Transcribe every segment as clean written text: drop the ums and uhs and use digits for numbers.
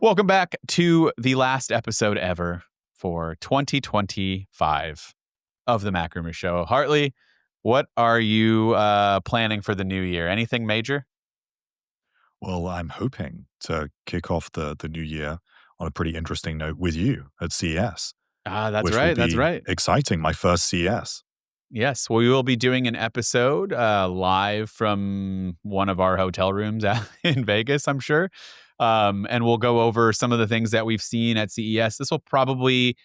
Welcome back to the last episode ever for 2025 of the MacRumors Show. Hartley, what are you planning for the new year? Anything major? Well, I'm hoping to kick off the new year on a pretty interesting note with you at CES, That's which will right. That's be right. exciting. My first CES. Yes, we will be doing an episode live from one of our hotel rooms in Vegas, I'm sure. And we'll go over some of the things that we've seen at CES. This will probably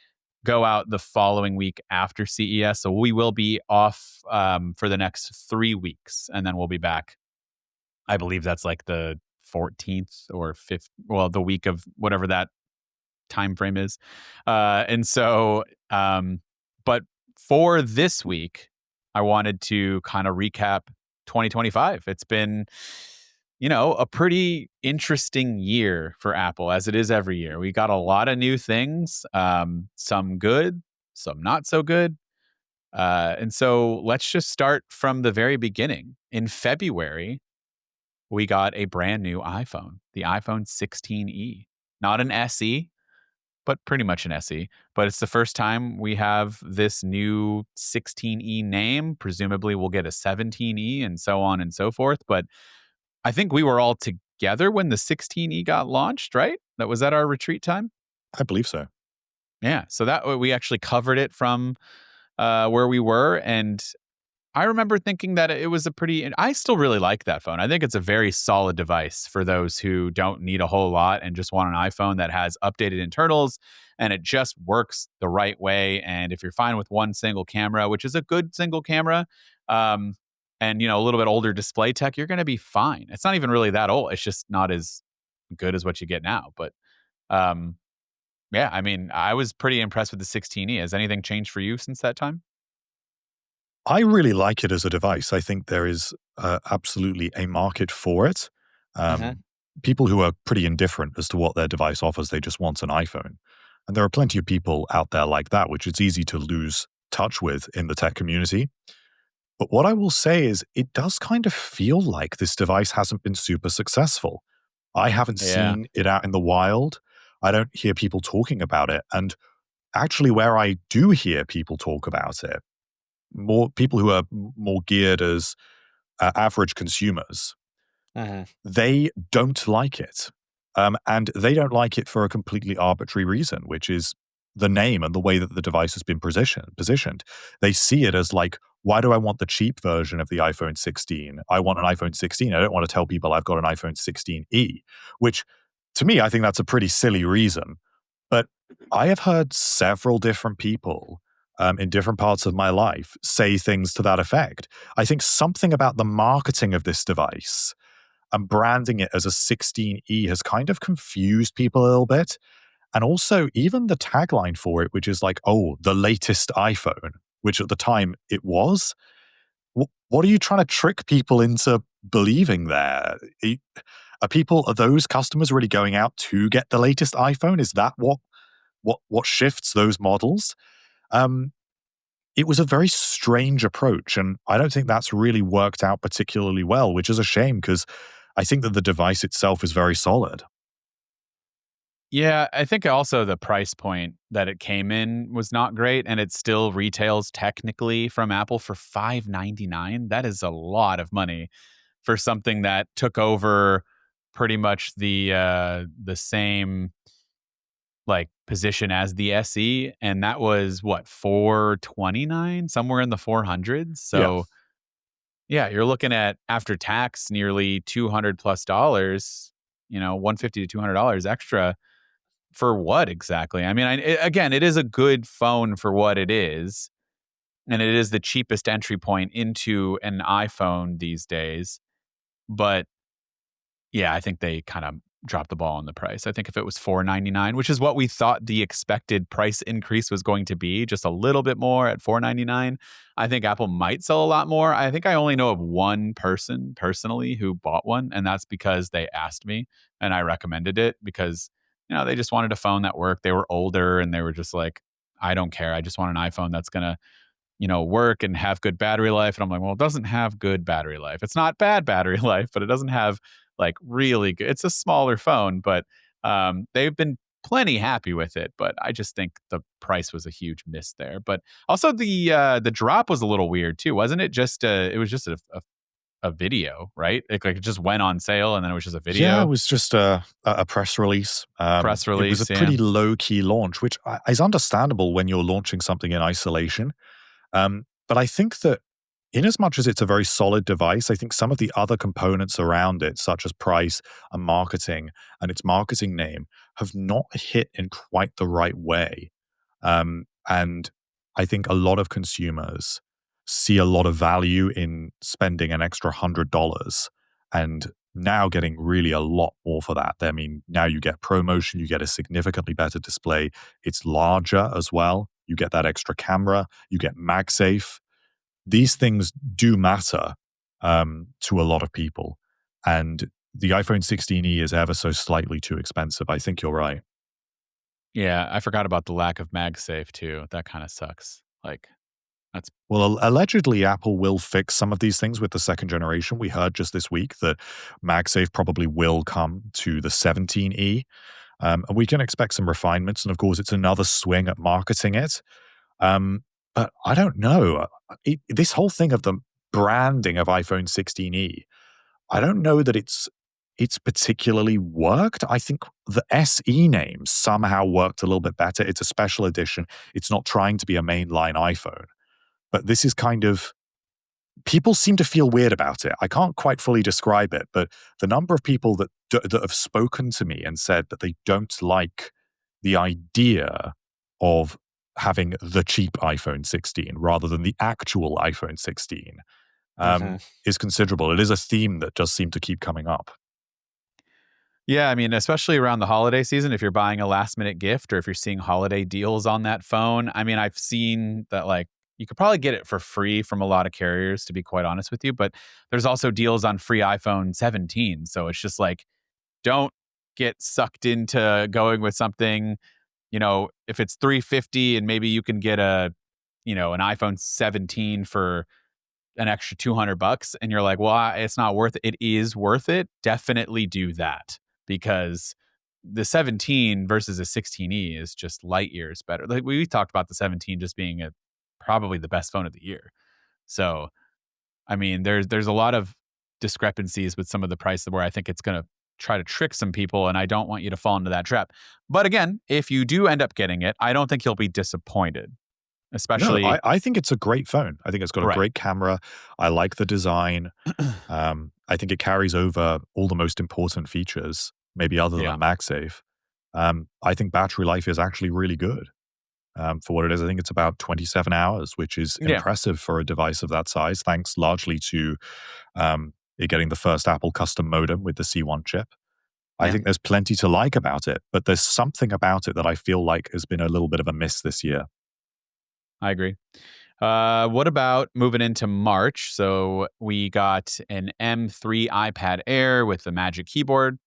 go out the following week after CES. So we will be off for the next 3 weeks, and then we'll be back. I believe that's like the 14th or 5th, well, the week of whatever that time frame is. But for this week, I wanted to kind of recap 2025. It's been, a pretty interesting year for Apple, as it is every year. We got a lot of new things, some good, some not so good. And so let's just start from the very beginning. In February, we got a brand new iPhone, the iPhone 16e, not an SE, but pretty much an SE. But it's the first time we have this new 16e name. Presumably, we'll get a 17e and so on and so forth. But I think we were all together when the 16e got launched, right? That was at our retreat time. I believe so. Yeah. So that we actually covered it from where we were. And I remember thinking that it was I still really like that phone. I think it's a very solid device for those who don't need a whole lot and just want an iPhone that has updated internals and it just works the right way. And if you're fine with one single camera, which is a good single camera, and a little bit older display tech, you're going to be fine. It's not even really that old. It's just not as good as what you get now. But yeah, I mean, I was pretty impressed with the 16e. Has anything changed for you since that time? I really like it as a device. I think there is absolutely a market for it. Uh-huh. People who are pretty indifferent as to what their device offers, they just want an iPhone. And there are plenty of people out there like that, which it's easy to lose touch with in the tech community. But what I will say is it does kind of feel like this device hasn't been super successful. I haven't Yeah. seen it out in the wild. I don't hear people talking about it. And actually, where I do hear people talk about it, more people who are more geared as average consumers, Uh-huh. they don't like it. And they don't like it for a completely arbitrary reason, which is the name and the way that the device has been positioned. They see it as like, why do I want the cheap version of the iPhone 16? I want an iPhone 16. I don't want to tell people I've got an iPhone 16e, which to me, I think that's a pretty silly reason. But I have heard several different people in different parts of my life say things to that effect. I think something about the marketing of this device and branding it as a 16e has kind of confused people a little bit. And also, even the tagline for it, which is like, oh, the latest iPhone, which at the time it was. What are you trying to trick people into believing there? Are those customers really going out to get the latest iPhone? Is that what shifts those models? It was a very strange approach, and I don't think that's really worked out particularly well, which is a shame because I think that the device itself is very solid. Yeah, I think also the price point that it came in was not great, and it still retails technically from Apple for $599. That is a lot of money for something that took over pretty much the same like position as the SE, and that was what, 429, somewhere in the 400s. Yeah. So yeah, you're looking at after tax nearly $200 plus, 150 to $200 extra. For what exactly? I mean, again, it is a good phone for what it is, and it is the cheapest entry point into an iPhone these days. But yeah, I think they kind of dropped the ball on the price. I think if it was $499, which is what we thought the expected price increase was going to be, just a little bit more at $499, I think Apple might sell a lot more. I think I only know of one person personally who bought one, and that's because they asked me and I recommended it because they just wanted a phone that worked. They were older and they were just like, I don't care. I just want an iPhone that's going to work and have good battery life. And I'm like, well, it doesn't have good battery life. It's not bad battery life, but it doesn't have like really good. It's a smaller phone, but They've been plenty happy with it, but I just think the price was a huge miss there. But also the drop was a little weird too, wasn't it? It was just a video, right? It just went on sale and then it was just a Yeah, it video was just a press release. press It was a release. Yeah. pretty low key launch, which is understandable when you're launching something in isolation. But I think that in as much as it's a very solid device, I think some of the other components around it, such as price and marketing and its marketing name, have not hit in quite the right way. And I think a lot of consumers see a lot of value in spending an extra $100 and now getting really a lot more for that. I mean, now you get ProMotion, you get a significantly better display. It's larger as well. You get that extra camera, you get MagSafe. These things do matter to a lot of people. And the iPhone 16e is ever so slightly too expensive. I think you're right. Yeah, I forgot about the lack of MagSafe too. That kind of sucks. Like that's Well, allegedly, Apple will fix some of these things with the second generation. We heard just this week that MagSafe probably will come to the 17e. And we can expect some refinements. And of course, it's another swing at marketing it. But I don't know. This whole thing of the branding of iPhone 16e, I don't know that it's particularly worked. I think the SE name somehow worked a little bit better. It's a special edition. It's not trying to be a mainline iPhone. But this is kind of people seem to feel weird about it. I can't quite fully describe it, but the number of people that have spoken to me and said that they don't like the idea of having the cheap iPhone 16 rather than the actual iPhone 16 Mhm. is considerable. It is a theme that does seem to keep coming up. Yeah, I mean, especially around the holiday season, if you're buying a last minute gift or if you're seeing holiday deals on that phone, I mean, I've seen that like you could probably get it for free from a lot of carriers, to be quite honest with you. But there's also deals on free iPhone 17. So it's just like, don't get sucked into going with something, if it's 350 and maybe you can get an iPhone 17 for an extra $200 and you're like, well, it's not worth it. It is worth it. Definitely do that because the 17 versus a 16e is just light years better. Like we talked about the 17 just being probably the best phone of the year. So, I mean, there's a lot of discrepancies with some of the prices where I think it's going to try to trick some people, and I don't want you to fall into that trap. But again, if you do end up getting it, I don't think you'll be disappointed, No, especially I think it's a great phone. I think it's got a right. great camera. I like the design. I think it carries over all the most important features, maybe other Yeah. than MagSafe. I think battery life is actually really good for what it is. I think it's about 27 hours, which is Yeah. impressive for a device of that size, thanks largely to it getting the first Apple custom modem with the C1 chip. I Yeah. think there's plenty to like about it, but there's something about it that I feel like has been a little bit of a miss this year. I agree. What about moving into March? So we got an M3 iPad Air with the Magic Keyboard,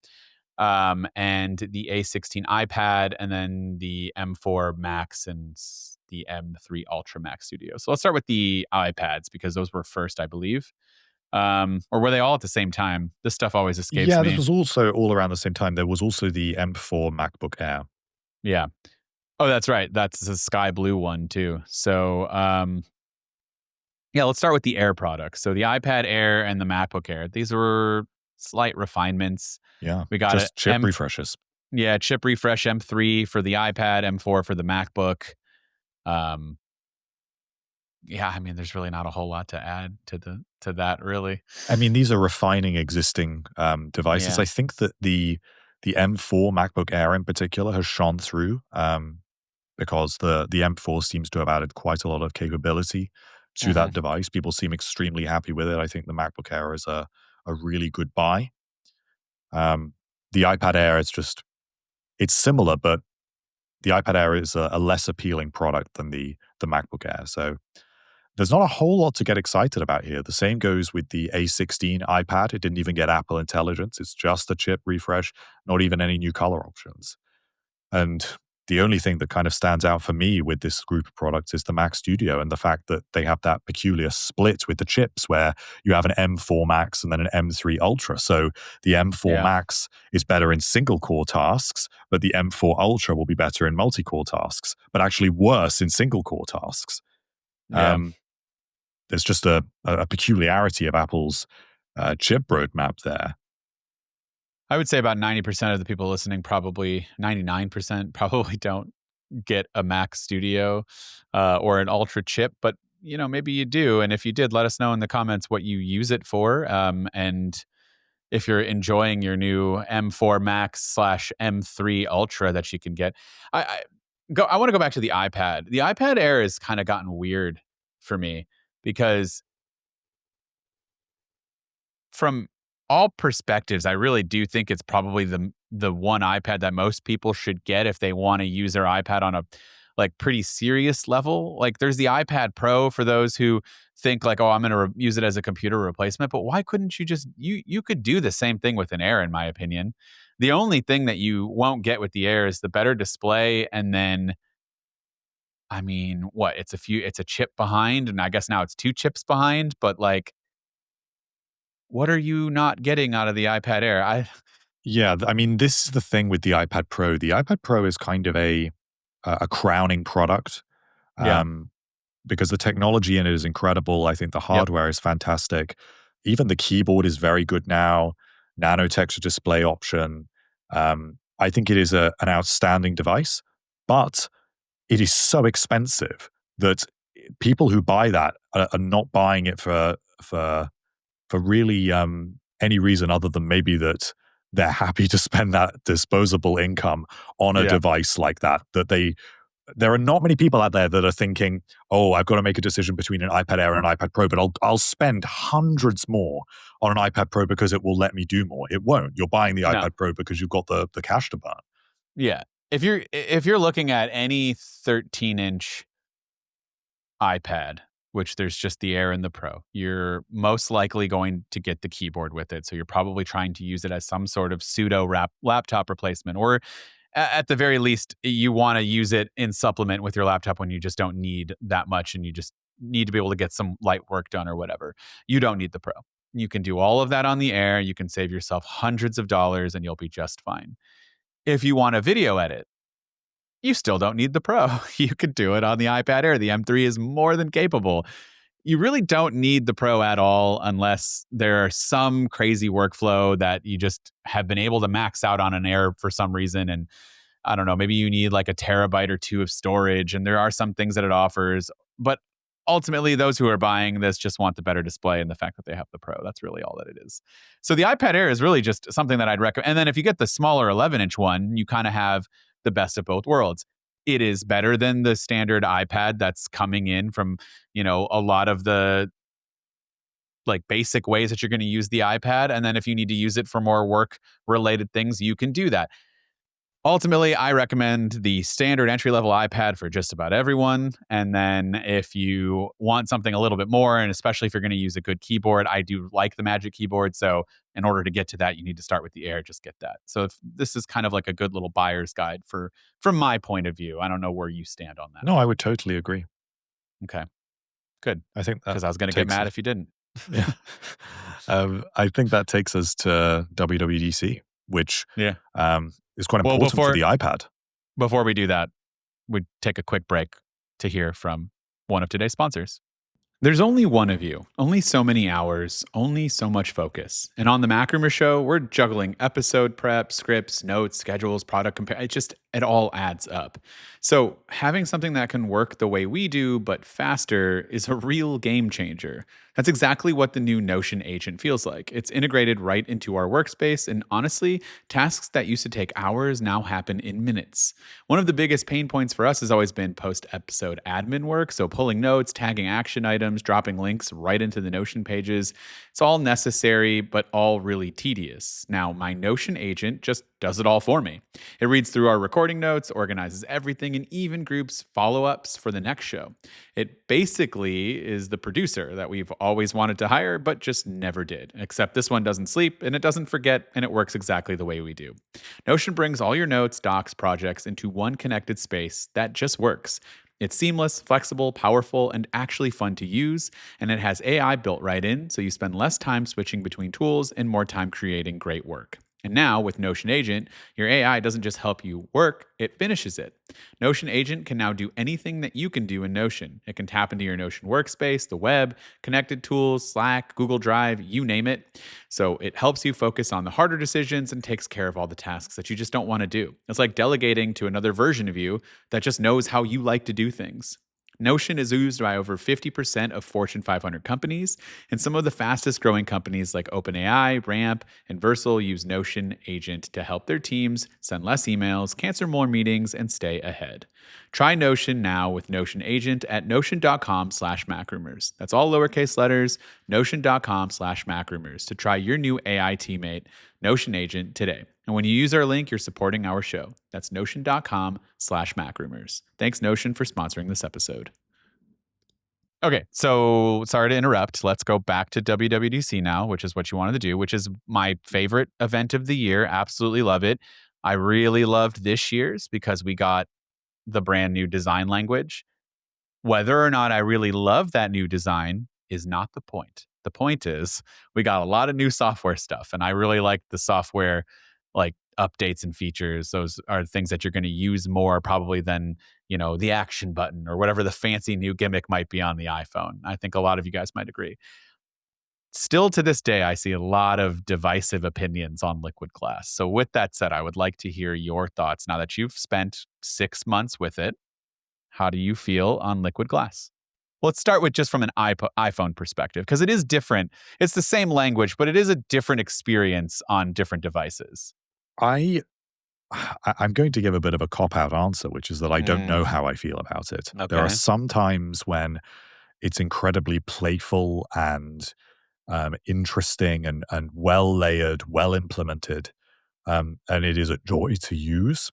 and the A16 iPad, and then the M4 Max and the M3 Ultra Max Studio. So let's start with the iPads because those were first, I believe. Or were they all at the same time? This stuff always escapes Yeah, this me. was also all around the same time. There was also the M4 MacBook Air. Yeah. Oh, that's right. That's a sky blue one too. So, yeah, let's start with the Air products. So the iPad Air and the MacBook Air. These were slight refinements. Yeah, We got a just chip refreshes. chip refresh M3 for the iPad, M4 for the MacBook. Um, yeah, I mean, there's really not a whole lot to add to that, really. I mean, these are refining existing devices. Yeah. I think that the M4 MacBook Air in particular has shone through because the M4 seems to have added quite a lot of capability to Hmm. that device. People seem extremely happy with it. I think the MacBook Air is a really good buy. The iPad Air is just it's similar, but the iPad Air is a less appealing product than the MacBook Air. So there's not a whole lot to get excited about here. The same goes with the A16 iPad. It didn't even get Apple Intelligence. It's just a chip refresh, not even any new color options. And The only thing that kind of stands out for me with this group of products is the Mac Studio and the fact that they have that peculiar split with the chips where you have an M4 Max and then an M3 Ultra. So the M4 Yeah. Max is better in single core tasks, but the M4 Ultra will be better in multi-core tasks, but actually worse in single core tasks. Yeah. Um, there's just a peculiarity of Apple's chip roadmap there. I would say about 90% of the people listening, probably 99%, probably don't get a Mac Studio or an Ultra chip, but maybe you do. And if you did, let us know in the comments what you use it for. And if you're enjoying your new M4 Max slash M3 Ultra that you can get. I want to go back to the iPad. The iPad Air has kind of gotten weird for me because from all perspectives, I really do think it's probably the one iPad that most people should get if they want to use their iPad on a pretty serious level. Like there's the iPad Pro for those who think like, oh, I'm going to use it as a computer replacement. But why couldn't you just you could do the same thing with an Air, in my opinion. The only thing that you won't get with the Air is the better display, and then I mean, what? It's a chip behind, and I guess now it's two chips behind. But like, what are you not getting out of the iPad Air? Yeah, I mean, this is the thing with the iPad Pro. The iPad Pro is kind of a crowning product Yeah. um, because the technology in it is incredible. I think the Yep. hardware is fantastic. Even the keyboard is very good now. Nano texture display option. I think it is an outstanding device, but it is so expensive that people who buy that are not buying it for really any reason other than maybe that they're happy to spend that disposable income on a Yeah. device like that. There are not many people out there that are thinking, "Oh, I've got to make a decision between an iPad Air and an iPad Pro, but I'll spend hundreds more on an iPad Pro because it will let me do more." It won't. You're buying the No. iPad Pro because you've got the cash to burn. Yeah. If you're looking at any 13-inch iPad, which there's just the Air and the Pro, you're most likely going to get the keyboard with it. So you're probably trying to use it as some sort of pseudo laptop replacement, or at the very least, you want to use it in supplement with your laptop when you just don't need that much and you just need to be able to get some light work done or whatever. You don't need the Pro. You can do all of that on the Air. You can save yourself hundreds of dollars and you'll be just fine. If you want a video edit, you still don't need the Pro. You could do it on the iPad Air. The M3 is more than capable. You really don't need the Pro at all unless there's some crazy workflow that you just have been able to max out on an Air for some reason. And I don't know, maybe you need like a terabyte or two of storage, and there are some things that it offers. But ultimately, those who are buying this just want the better display and the fact that they have the Pro. That's really all that it is. So the iPad Air is really just something that I'd recommend. And then if you get the smaller 11-inch one, you kind of have the best of both worlds. It is better than the standard iPad that's coming in from, a lot of the like basic ways that you're going to use the iPad. And then if you need to use it for more work related things, you can do that. Ultimately, I recommend the standard entry level iPad for just about everyone. And then if you want something a little bit more, and especially if you're going to use a good keyboard, I do like the Magic Keyboard. So in order to get to that, you need to start with the Air. Just get that. So if this is kind of like a good little buyer's guide from my point of view. I don't know where you stand on that. No, I would totally agree. Okay, good. I think that Because I was going to get takes mad us if you didn't. Yeah. I think that takes us to WWDC, which Yeah. is quite Well, important for the iPad. before we do that, we take a quick break to hear from one of today's sponsors. There's only one of you, only so many hours, only so much focus. And on the MacRumors Show, we're juggling episode prep, scripts, notes, schedules, product compare. It all adds up. So having something that can work the way we do, but faster, is a real game changer. That's exactly what the new Notion agent feels like. It's integrated right into our workspace, and honestly, tasks that used to take hours now happen in minutes. One of the biggest pain points for us has always been post-episode admin work, so pulling notes, tagging action items, dropping links right into the Notion pages. It's all necessary, but all really tedious. Now, my Notion agent just does it all for me. It reads through our recording recording notes, organizes everything, and even groups follow ups for the next show. It basically is the producer that we've always wanted to hire, but just never did. Except this one doesn't sleep and it doesn't forget, and it works exactly the way we do. Notion brings all your notes, docs, projects into one connected space that just works. It's seamless, flexible, powerful, and actually fun to use. And it has AI built right in, so you spend less time switching between tools and more time creating great work. And now, with Notion Agent, your AI doesn't just help you work, it finishes it. Notion Agent can now do anything that you can do in Notion. It can tap into your Notion workspace, the web, connected tools, Slack, Google Drive, you name it. So it helps you focus on the harder decisions and takes care of all the tasks that you just don't want to do. It's like delegating to another version of you that just knows how you like to do things. Notion is used by over 50% of Fortune 500 companies, and some of the fastest growing companies like OpenAI, Ramp, and Versal use Notion Agent to help their teams send less emails, cancel more meetings, and stay ahead. Try Notion now with Notion Agent at notion.com/macrumors. That's all lowercase letters, notion.com/macrumors to try your new AI teammate, Notion Agent, today. And when you use our link, you're supporting our show. That's notion.com/macrumors. Thanks, Notion, for sponsoring this episode. Okay, so sorry to interrupt. Let's go back to WWDC now, which is what you wanted to do, which is my favorite event of the year. Absolutely love it. I really loved this year's because we got the brand new design language. Whether or not I really love that new design is not the point. The point is we got a lot of new software stuff, and I really like the software like updates and features. Those are things that you're going to use more probably than, the action button or whatever the fancy new gimmick might be on the iPhone. I think a lot of you guys might agree. Still to this day, I see a lot of divisive opinions on Liquid Glass. So with that said, I would like to hear your thoughts now that you've spent 6 months with it. How do you feel on Liquid Glass? Let's start with just from an iPhone perspective, because it is different. It's the same language, but it is a different experience on different devices. I'm going to give a bit of a cop-out answer, which is that I don't know how I feel about it. There are Okay. some times when it's incredibly playful and interesting and well-layered, well-implemented, and it is a joy to use.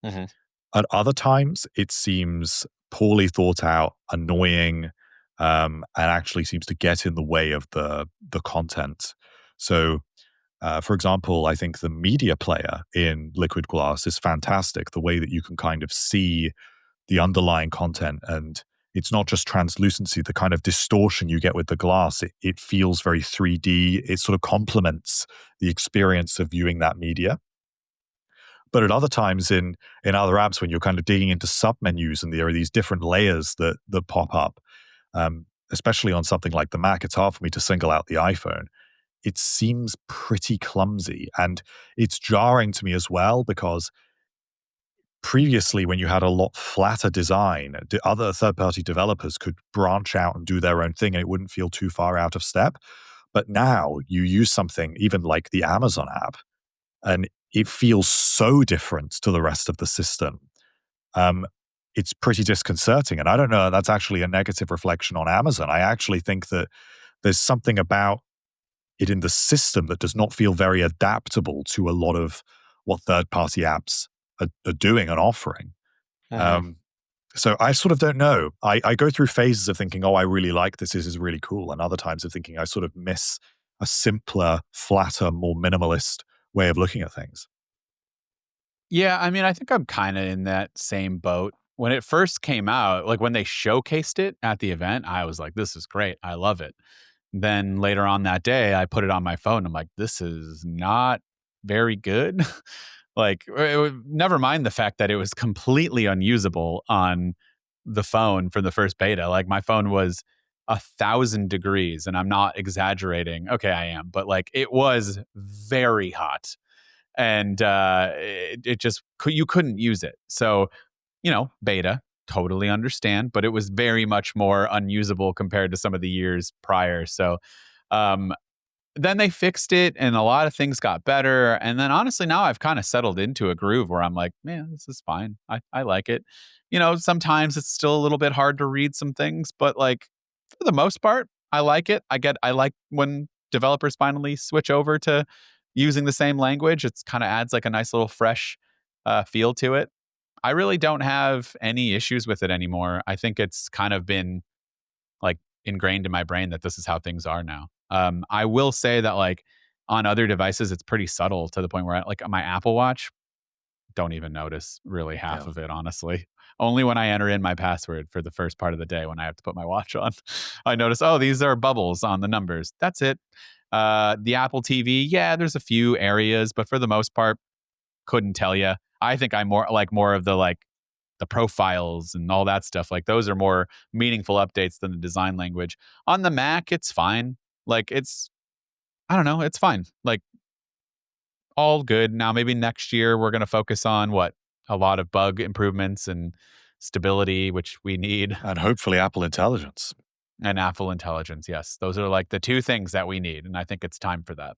Mhm. At other times, it seems poorly thought out, annoying, and actually seems to get in the way of the content. So, for example, I think the media player in Liquid Glass is fantastic. The way that you can kind of see the underlying content, and it's not just translucency, the kind of distortion you get with the glass. It feels very 3D. It sort of complements the experience of viewing that media. But at other times in other apps, when you're kind of digging into submenus and there are these different layers that pop up, especially on something like the Mac, it's hard for me to single out the iPhone. It seems pretty clumsy, and it's jarring to me as well because previously, when you had a lot flatter design, other third-party developers could branch out and do their own thing, and it wouldn't feel too far out of step. But now you use something even like the Amazon app, and it feels so different to the rest of the system. Um, it's pretty disconcerting. And I don't know, that's actually a negative reflection on Amazon. I actually think that there's something about it in the system that does not feel very adaptable to a lot of what third-party apps are doing and offering. Mhm. Um, so I sort of don't know. I go through phases of thinking, oh, I really like this. This is really cool. And other times of thinking I sort of miss a simpler, flatter, more minimalist way of looking at things. Yeah, I mean, I think I'm kind of in that same boat. When it first came out, like when they showcased it at the event, I was like, this is great. I love it. Then later on that day, I put it on my phone. I'm like, this is not very good. Like, never mind the fact that it was completely unusable on the phone for the first beta. Like, my phone was 1,000 degrees, and I'm not exaggerating. Okay, I am, but like, it was very hot, and it just you couldn't use it. So, beta, totally understand, but it was very much more unusable compared to some of the years prior. So, um, then they fixed it and a lot of things got better. And then honestly, now I've kind of settled into a groove where I'm like, man, this is fine. I like it. Sometimes it's still a little bit hard to read some things, but like for the most part, I like it. I like when developers finally switch over to using the same language. It's kind of adds like a nice little fresh feel to it. I really don't have any issues with it anymore. I think it's kind of been like ingrained in my brain that this is how things are now. I will say that like on other devices, it's pretty subtle to the point where like my Apple Watch, don't even notice really half Yeah. of it, honestly. Only when I enter in my password for the first part of the day when I have to put my watch on, I notice, oh, these are bubbles on the numbers. That's it. The Apple TV, yeah, there's a few areas, but for the most part, couldn't tell you. I think I'm more of the like the profiles and all that stuff. Like those are more meaningful updates than the design language. On the Mac, it's fine. Like I don't know, it's fine. Like all good. Now maybe next year we're going to focus on what a lot of bug improvements and stability, which we need, And hopefully Apple Intelligence. and Apple Intelligence. Yes, those are like the two things that we need, and I think it's time for that.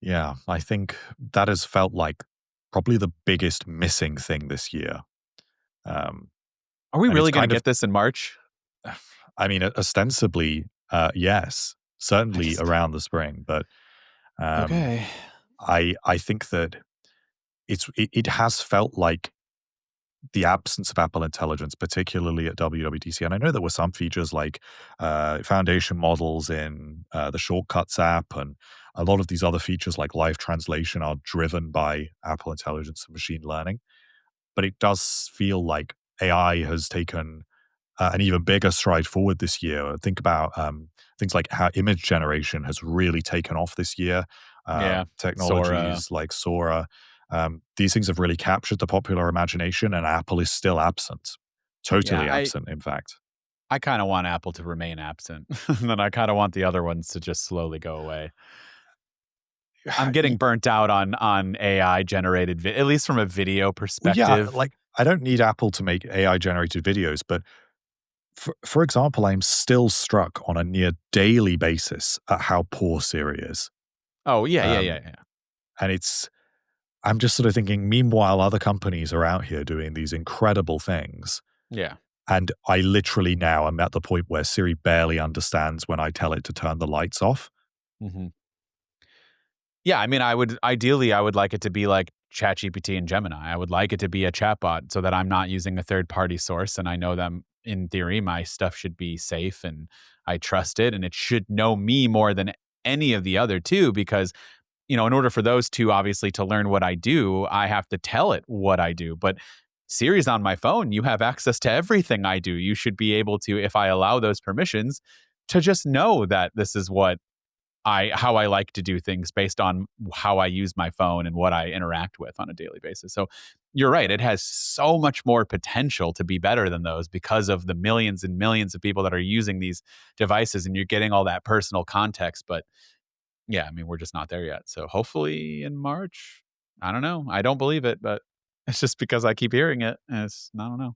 Yeah, I think that has felt like probably the biggest missing thing this year. Um, Are we and it's really going to kind of, get this in March? I mean, ostensibly, yes, I certainly just around the spring, but um, okay. I think that it has felt like the absence of Apple Intelligence, particularly at WWDC. And I know there were some features like foundation models in the Shortcuts app, and a lot of these other features like live translation are driven by Apple Intelligence and machine learning. But it does feel like AI has taken an even bigger stride forward this year. Think about things like how image generation has really taken off this year. Yeah, Sora. Technologies like Sora, these things have really captured the popular imagination, and Apple is still absent, Yeah, totally I absent, in fact. I kind of want Apple to remain absent, and then I kind of want the other ones to just slowly go away. I'm getting burnt out on AI generated, at least from a video Well, yeah, perspective. like I don't need Apple to make AI generated videos, but for example, I'm still struck on a near daily basis at how poor Siri is. Oh yeah, yeah, yeah, Um, yeah, and I'm just sort of thinking, meanwhile, other companies are out here doing these incredible things. yeah. And I literally now am at the point where Siri barely understands when I tell it to turn the lights off. Hmm. Yeah, I mean, I would like it to be like ChatGPT and Gemini. I would like it to be a chatbot so that I'm not using a third party source, and I know that in theory my stuff should be safe and I trust it, and it should know me more than any of the other two because in order for those two obviously to learn what I do, I have to tell it what I do. But Siri's on my phone. You have access to everything I do. You should be able to, if I allow those permissions, to just know that this is how I like to do things based on how I use my phone and what I interact with on a daily basis. So you're right. It has so much more potential to be better than those because of the millions and millions of people that are using these devices and you're getting all that personal context. But yeah, I mean, we're just not there yet. So hopefully in March, I don't know. I don't believe it, but it's just because I keep hearing it. And I don't know.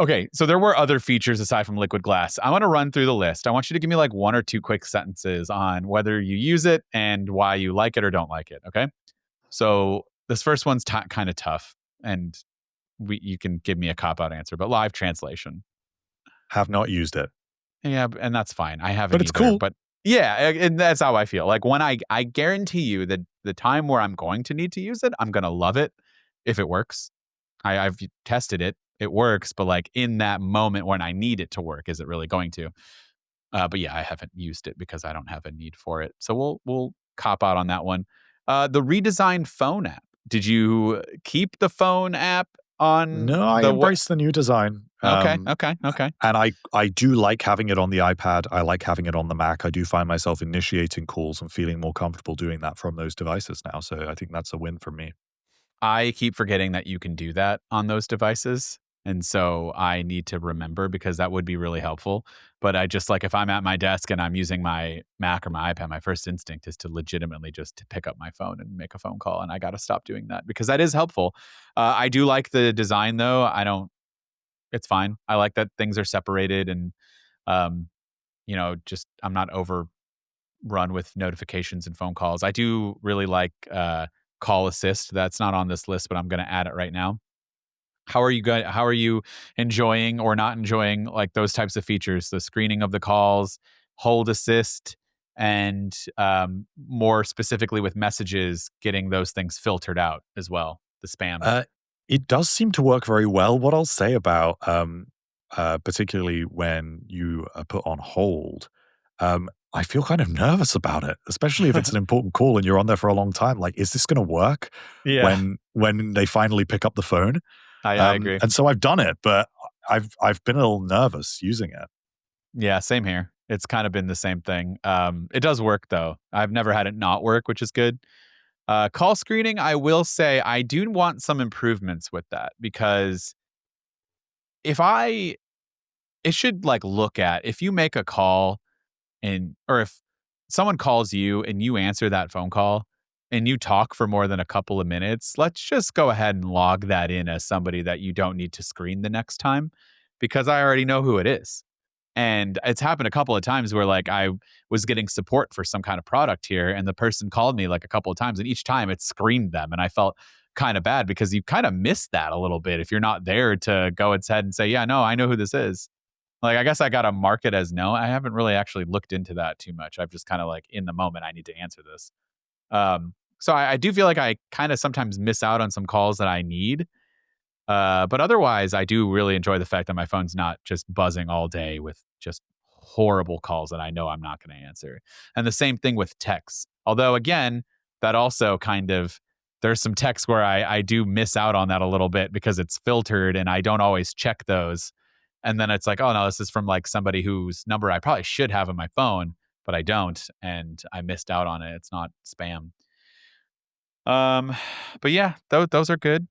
Okay, so there were other features aside from liquid glass. I want to run through the list. I want you to give me like one or two quick sentences on whether you use it and why you like it or don't like it. Okay, so this first one's kind of tough, and you can give me a cop out answer, but live translation. Have not used it, Yeah, and that's fine. I but haven't it's either, cool. but yeah, and that's how I feel. Like when I guarantee you that the time where I'm going to need to use it, I'm gonna love it if it works. I've tested it. It works, but like in that moment when I need it to work, is it really going to? But yeah, I haven't used it because I don't have a need for it. So we'll cop out on that one. The redesigned phone app. Did you keep the phone app on No, I the what? embrace the new design. Okay, okay, okay. And I do like having it on the iPad. I like having it on the Mac. I do find myself initiating calls and feeling more comfortable doing that from those devices now. So I think that's a win for me. I keep forgetting that you can do that on those devices. And so I need to remember because that would be really helpful. But I just like if I'm at my desk and I'm using my Mac or my iPad, my first instinct is to legitimately just to pick up my phone and make a phone call. And I got to stop doing that because that is helpful. I do like the design though. It's fine. I like that things are separated and, um, just I'm not overrun with notifications and phone calls. I do really like call assist. That's not on this list, but I'm going to add it right now. How are you enjoying or not enjoying like those types of features? The screening of the calls, hold assist, and more specifically with messages, getting those things filtered out as well, the spam. Uh, it does seem to work very well. What I'll say about, particularly when you are put on hold, I feel kind of nervous about it, especially if it's an important call and you're on there for a long time. Like, is this going to work Yeah, when they finally pick up the phone? I agree. And so I've done it, but I've been a little nervous using it. Yeah, same here. It's kind of been the same thing. It does work though. I've never had it not work, which is good. Call screening, I will say I do want some improvements with that because if I, it should like look at if you make a call and, or if someone calls you and you answer that phone call and you talk for more than a couple of minutes, let's just go ahead and log that in as somebody that you don't need to screen the next time because I already know who it is. And it's happened a couple of times where like I was getting support for some kind of product here and the person called me like a couple of times and each time it screened them and I felt kind of bad because you kind of miss that a little bit if you're not there to go ahead and say, yeah, no, I know who this is. Like I guess I got to mark it as no. I haven't really actually looked into that too much. I've just kind of like in the moment I need to answer this. So I do feel like I kind of sometimes miss out on some calls that I need. But otherwise, I do really enjoy the fact that my phone's not just buzzing all day with just horrible calls that I know I'm not going to answer. And the same thing with texts. Although, again, that also kind of, there's some texts where I do miss out on that a little bit because it's filtered and I don't always check those. And then it's like, oh no, this is from like somebody whose number I probably should have on my phone, but I don't. And I missed out on it. It's not spam. Um, but yeah, those are good.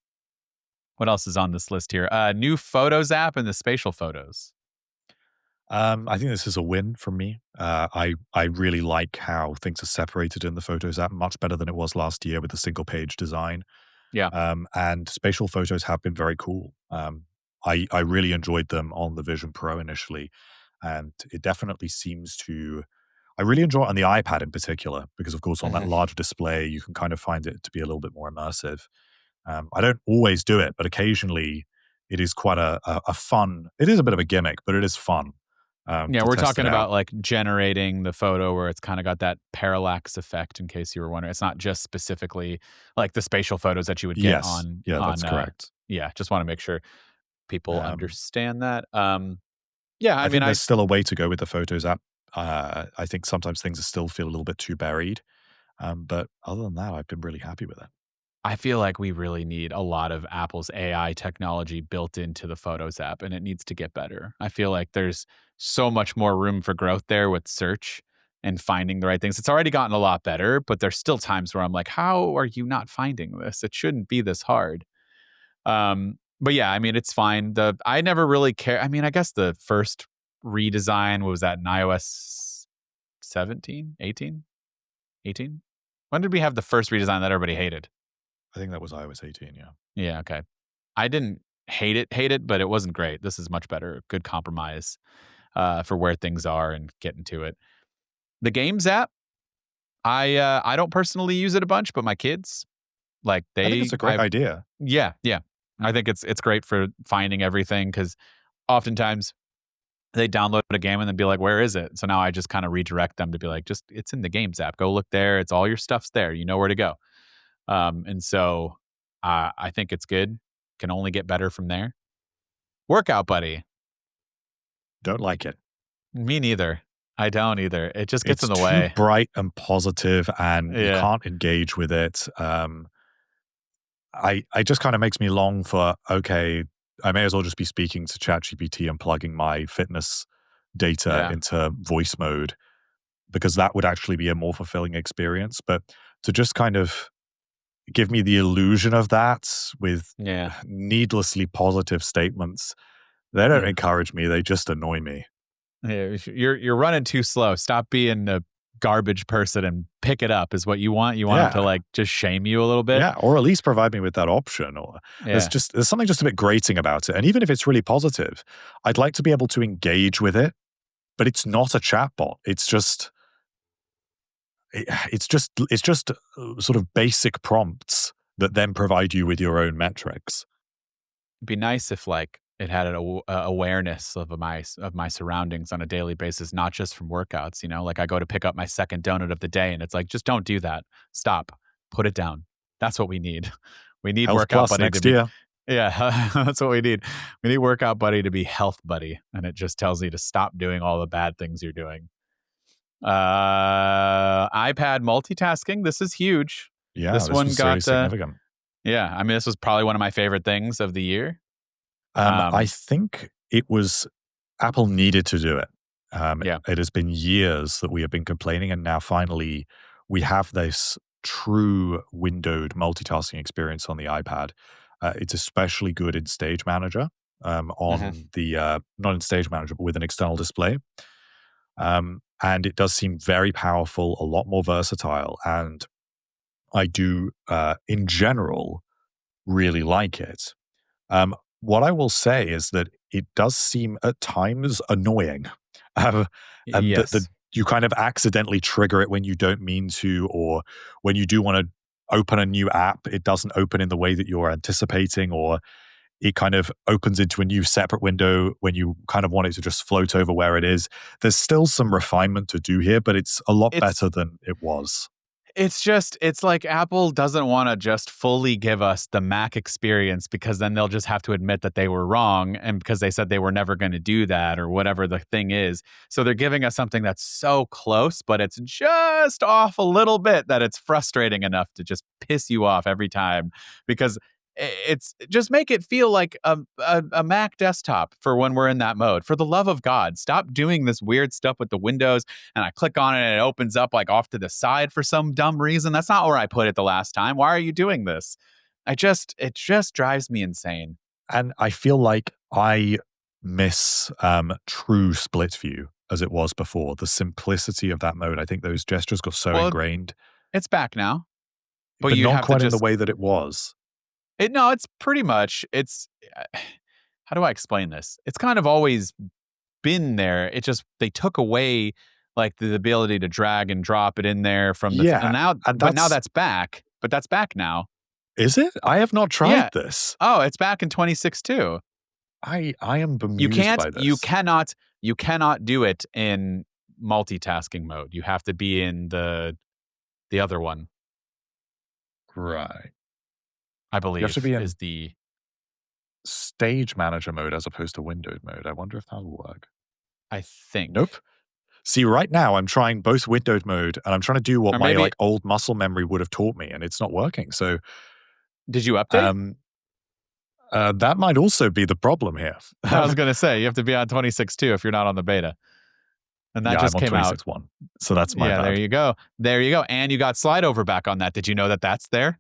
What else is on this list here? New Photos app and the spatial photos. I think this is a win for me. I really like how things are separated in the Photos app, much better than it was last year with the single page design. Yeah. And spatial photos have been very cool. I really enjoyed them on the Vision Pro initially, and it definitely seems to. I really enjoy it on the iPad in particular because, of course, on that Mhm. larger display, you can kind of find it to be a little bit more immersive. I don't always do it, but occasionally it is quite a fun. It is a bit of a gimmick, but it is fun Yeah, to we're test talking it out. about like generating the photo where it's kind of got that parallax effect. In case you were wondering, it's not just specifically like the spatial photos that you would get Yes, on yeah, that's on. correct. Yeah, just want to make sure people Um, understand that. Yeah, I I mean, think there's still a way to go with the Photos app. I think sometimes things still feel a little bit too buried, but other than that, I've been really happy with it. I feel like we really need a lot of Apple's AI technology built into the Photos app, and it needs to get better. I feel like there's so much more room for growth there with search and finding the right things. It's already gotten a lot better, but there's still times where I'm like, how are you not finding this? It shouldn't be this hard. But yeah, I mean, it's fine. I never really care. I mean, I guess the first redesign was that in iOS 17, 18, 18. When did we have the first redesign that everybody hated? I think that was iOS 18, yeah. Yeah, okay. I didn't hate it, but it wasn't great. This is much better. Good compromise for where things are and getting to it. The Games app, I don't personally use it a bunch, but my kids like I think it's they a great I idea. yeah, yeah. I think it's great for finding everything cuz oftentimes they download a game and then be like, "Where is it?" So now I just kind of redirect them to be like, "Just it's in the Games app. Go look there. It's all your stuff's there. You know where to go." And so I think it's good. Can only get better from there. Workout Buddy. Don't like it. Me neither. I don't either. It just gets in It's the too way. bright and positive, and you Yeah. can't engage with it. I just kind of makes me long for, okay, I may as well just be speaking to ChatGPT and plugging my fitness data Yeah. into voice mode because that would actually be a more fulfilling experience. But to just kind of give me the illusion of that with Yeah. needlessly positive statements, they don't Yeah. encourage me. They just annoy me. Yeah. You're running too slow. Stop being a garbage person and pick it up is what you want. You want them to Yeah. like just shame you a little bit. Yeah, or at least provide me with that option. Or Yeah. there's something just a bit grating about it. And even if it's really positive, I'd like to be able to engage with it, but it's not a chatbot. It's just sort of basic prompts that then provide you with your own metrics. It'd be nice if like it had an awareness of my surroundings on a daily basis, not just from workouts. Like I go to pick up my second donut of the day, and it's like, just don't do that. Stop. Put it down. That's what we need. We need Health Workout Plus Buddy to next be. year. Yeah, that's what we need. We need Workout Buddy to be Health Buddy, and it just tells you to stop doing all the bad things you're doing. iPad multitasking. This is huge. Yeah, This this one was really got. significant. Yeah, I mean, this was probably one of my favorite things of the year. I think it was Apple needed to do it. Yeah. It has been years that we have been complaining, and now finally we have this true windowed multitasking experience on the iPad. It's especially good in Stage Manager, on the not in Stage Manager, but with an external display. And it does seem very powerful, a lot more versatile, and I do, in general, really like it. What I will say is that it does seem at times annoying, um, and that Yes. you kind of accidentally trigger it when you don't mean to, or when you do want to open a new app, it doesn't open in the way that you're anticipating, or it kind of opens into a new separate window when you kind of want it to just float over where it is. There's still some refinement to do here, but it's a lot It's better than it was. it's like Apple doesn't want to just fully give us the Mac experience, because then they'll just have to admit that they were wrong, and because they said they were never going to do that, or whatever the thing is. So they're giving us something that's so close, but it's just off a little bit that it's frustrating enough to just piss you off every time, because it's just make it feel like a Mac desktop for when we're in that mode. For the love of God, stop doing this weird stuff with the windows, and I click on it and it opens up like off to the side for some dumb reason. That's not where I put it the last time. Why are you doing this? It just drives me insane. And I feel like I miss true split view as it was before. The simplicity of that mode. I think those gestures got so Well, ingrained, it's back now, but but you not have to quite in the just way that it was. no, it's pretty much it's how do I explain this? It's kind of always been there. It just they took away like the ability to drag and drop it in there from the and Yeah, now, and but now that's that's back. But that's back now. is it? I have not tried Yeah. this. Oh, it's back in 26 too. I am bemused by this. You cannot do it in multitasking mode. You have to be in the other one, Right. I You have to believe, be is in the stage manager mode as opposed to windowed mode. I wonder if that'll work. I think. Nope. See, right now I'm trying both windowed mode and I'm trying to do what Or my maybe like old muscle memory would have taught me, and it's not working. So did you update? um that might also be the problem here. I was going to say you have to be on 26 too if you're not on the beta. And that Yeah, I'm just on came out. 26.1. So that's my Yeah, there bad. you go. There you go. And you got slide over back on that. Did you know that that's there?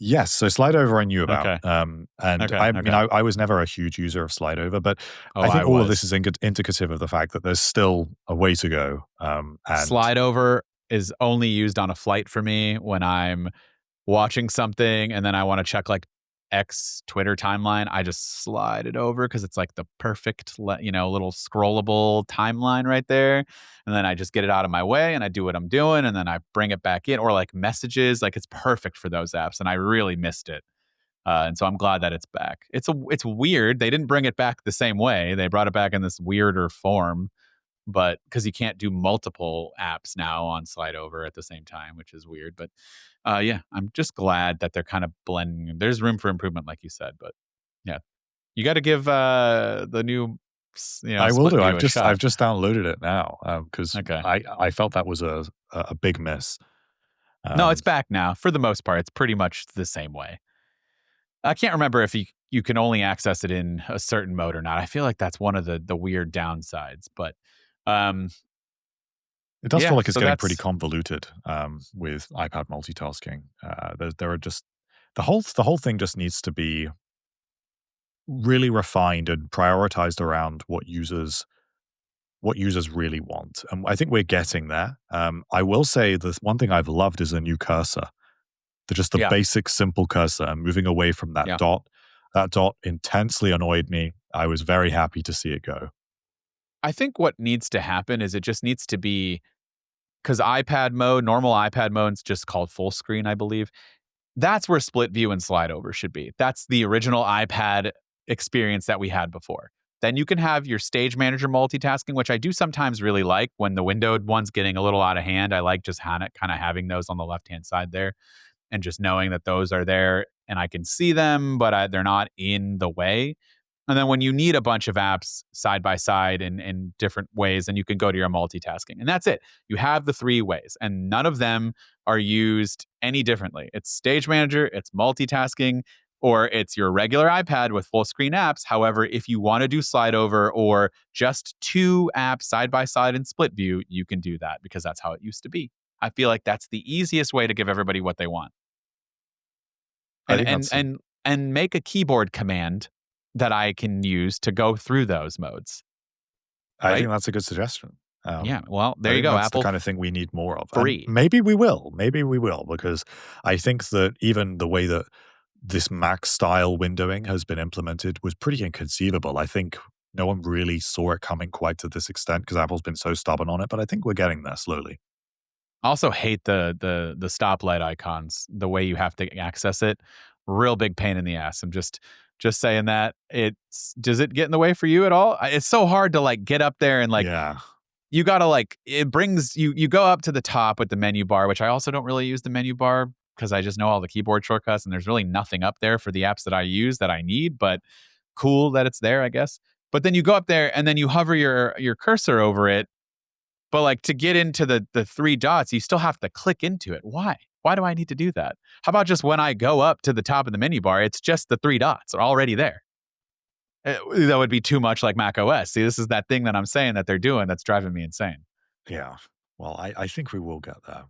Yes, so slide over I knew about. Okay. And Okay. I Okay. mean, I was never a huge user of slide over, but Oh, I I think all of this was. is indicative of the fact that there's still a way to go. And Slide over is only used on a flight for me when I'm watching something and then I want to check like X Twitter timeline. I just slide it over because it's like the perfect, little scrollable timeline right there. And then I just get it out of my way and I do what I'm doing and then I bring it back in, or like messages. Like it's perfect for those apps. And I really missed it. And so I'm glad that it's back. It's weird. They didn't bring it back the same way. They brought it back in this weirder form, but because you can't do multiple apps now on slide over at the same time, which is weird. But yeah, I'm just glad that they're kind of blending. There's room for improvement, like you said, but yeah, you got to give the new, I will split do. view a I've shot. just downloaded it now because Okay. I felt that was a big miss. No, it's Um, back now. For the most part, it's pretty much the same way. I can't remember if you can only access it in a certain mode or not. I feel like that's one of the weird downsides, but um, it does feel yeah. like it's So getting pretty that's convoluted with iPad multitasking. There are just the whole thing just needs to be really refined and prioritized around what users really want. And I think we're getting there. I will say the one thing I've loved is a new cursor. Just the yeah, basic simple cursor and moving away from that yeah. dot. That dot intensely annoyed me. I was very happy to see it go. I think what needs to happen is it just needs to be, because normal iPad mode is just called full screen, I believe. That's where split view and slide over should be. That's the original iPad experience that we had before. Then you can have your stage manager multitasking, which I do sometimes really like when the windowed one's getting a little out of hand. I like just kind of having those on the left-hand side there and just knowing that those are there and I can see them, but they're not in the way. And then when you need a bunch of apps side by side in different ways, then you can go to your multitasking. And that's it. You have the three ways, and none of them are used any differently. It's Stage Manager, it's multitasking, or it's your regular iPad with full screen apps. However, if you want to do slide over or just two apps side by side in split view, you can do that because that's how it used to be. I feel like that's the easiest way to give everybody what they want. I And think and that's and and make a keyboard command that I can use to go through those modes, right? a good suggestion. Yeah, well, I there you think go, that's the Apple kind of thing we need more of. And free. maybe we will. Maybe we will, because I think that even the way that this Mac style windowing has been implemented was pretty inconceivable. I think no one really saw it coming quite to this extent because Apple's been so stubborn on it, but I think we're getting there slowly. I also hate the stoplight icons, the way you have to access it. Real big pain in the ass. I'm just saying that. Does it get in the way for you at all? It's so hard to like get up there and like Yeah. you gotta like it brings you go up to the top with the menu bar, which I also don't really use the menu bar because I just know all the keyboard shortcuts and there's really nothing up there for the apps that I use that I need, but cool that it's there, I guess. But then you go up there and then you hover your cursor over it. But like to get into the three dots, you still have to click into it. Why? Why do I need to do that? How about just when I go up to the top of the menu bar, it's just the three dots are already there. That would be too much like Mac OS. See, this is that thing that I'm saying that they're doing that's driving me insane. Yeah. Well, I think we will get there.